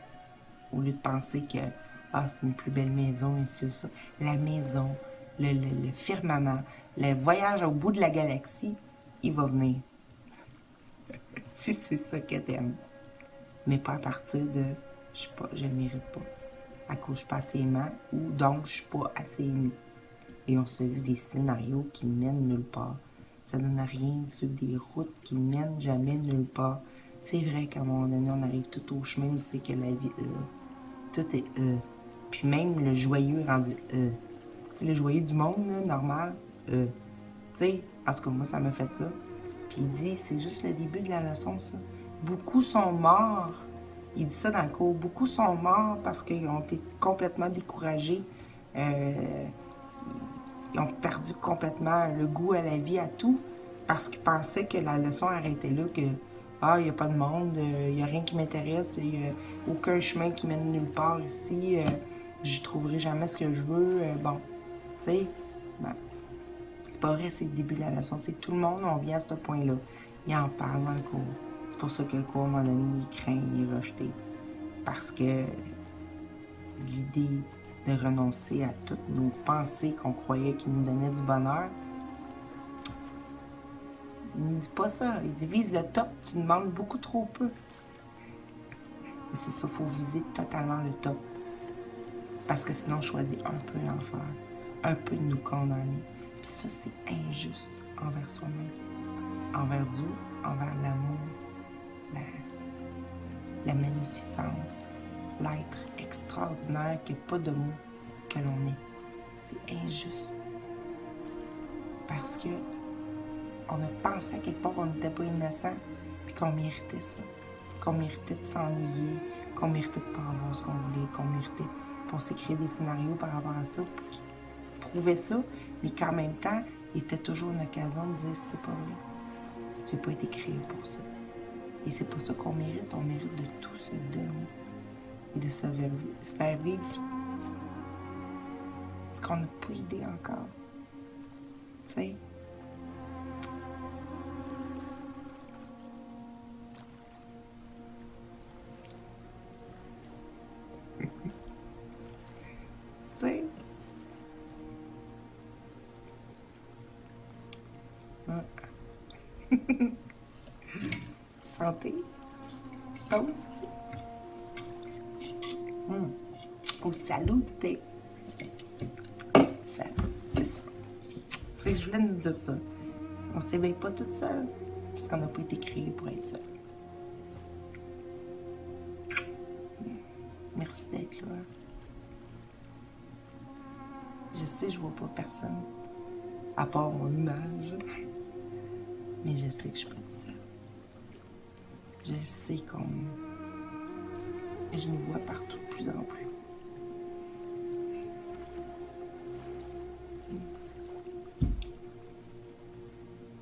au lieu de penser que c'est une plus belle maison et ça. La maison, le firmament, le voyage au bout de la galaxie, il va venir. Si c'est ça que t'aimes. Mais pas à partir de je sais pas, je le mérite pas. À cause je suis pas assez aimant ou donc je suis pas assez aimé. Et on se fait vivre des scénarios qui mènent nulle part. Ça donne à rien sur des routes qui mènent jamais nulle part. C'est vrai qu'à un moment donné, on arrive tout au chemin, c'est que la vie, tout est Puis même le joyeux est rendu Tu sais, le joyeux du monde, là, normal, tu sais, en tout cas, moi, ça m'a fait ça. Puis il dit, c'est juste le début de la leçon, ça. Beaucoup sont morts. Il dit ça dans le cours. Beaucoup sont morts parce qu'ils ont été complètement découragés. Ils ont perdu complètement le goût à la vie, à tout, parce qu'ils pensaient que la leçon arrêtait là, que il n'y a pas de monde, il n'y a rien qui m'intéresse, il n'y a aucun chemin qui mène nulle part ici, je ne trouverai jamais ce que je veux. Bon, tu sais, ben, c'est pas vrai, c'est le début de la leçon. C'est que tout le monde, on vient à ce point-là. Il en parle dans le cours. C'est pour ça que le cours, à un moment donné, il craint, il est rejeté. Parce que l'idée de renoncer à toutes nos pensées qu'on croyait qui nous donnaient du bonheur, il ne dit pas ça. Il dit vise le top, tu demandes beaucoup trop peu. Mais c'est ça, il faut viser totalement le top. Parce que sinon, on choisit un peu l'enfer, un peu de nous condamner. Puis ça, c'est injuste envers soi-même, envers Dieu, envers l'amour, la magnificence, l'être extraordinaire qui n'a pas de mots que l'on est. C'est injuste. Parce que on a pensé à quelque part qu'on n'était pas innocent, puis qu'on méritait ça. Qu'on méritait de s'ennuyer, qu'on méritait de ne pas avoir ce qu'on voulait, qu'on méritait. Puis on s'est créé des scénarios par rapport à ça, qui prouvaient ça, mais qu'en même temps, il était toujours une occasion de dire c'est pas vrai. Tu n'as pas été créé pour ça. Et c'est pas ça qu'on mérite. On mérite de tout se donner et de se faire vivre ce qu'on n'a pas idée encore. Tu sais? Santé. Toast. Au salute. C'est ça. Fait que je voulais nous dire ça. On s'éveille pas toute seule, parce qu'on n'a pas été créé pour être seul. Merci d'être là. Je sais, je vois pas personne, à part mon image. Mais je sais que je suis pas toute seule. Je sais qu'on... Je nous vois partout de plus en plus.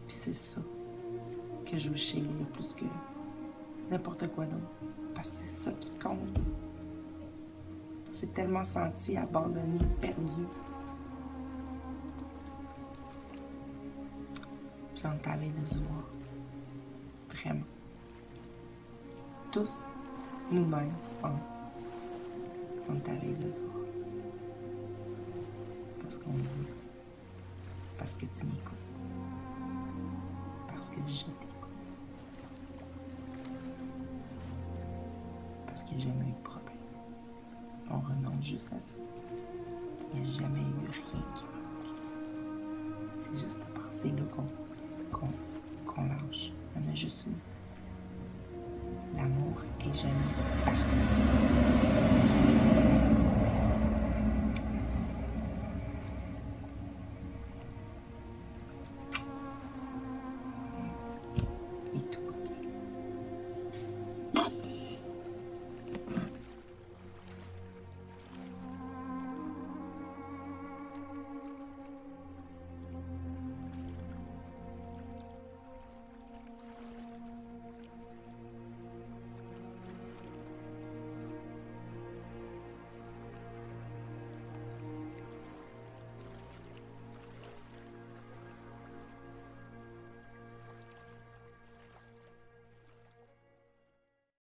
Puis c'est ça que je veux chérir plus que n'importe quoi d'autre. Parce que c'est ça qui compte. C'est tellement senti abandonné, perdu. Puis on est à veille de se voir. Vraiment. Tous, nous-mêmes, on est à veille de se voir. Parce qu'on veut. Parce que tu m'écoutes. Parce que je t'écoute. Parce qu'il n'y a jamais eu de problème. On renonce juste à ça. Il n'y a jamais eu rien qui manque. C'est juste à penser là qu'on lâche. Il y en a juste une. L'amour est jamais parti. Jamais.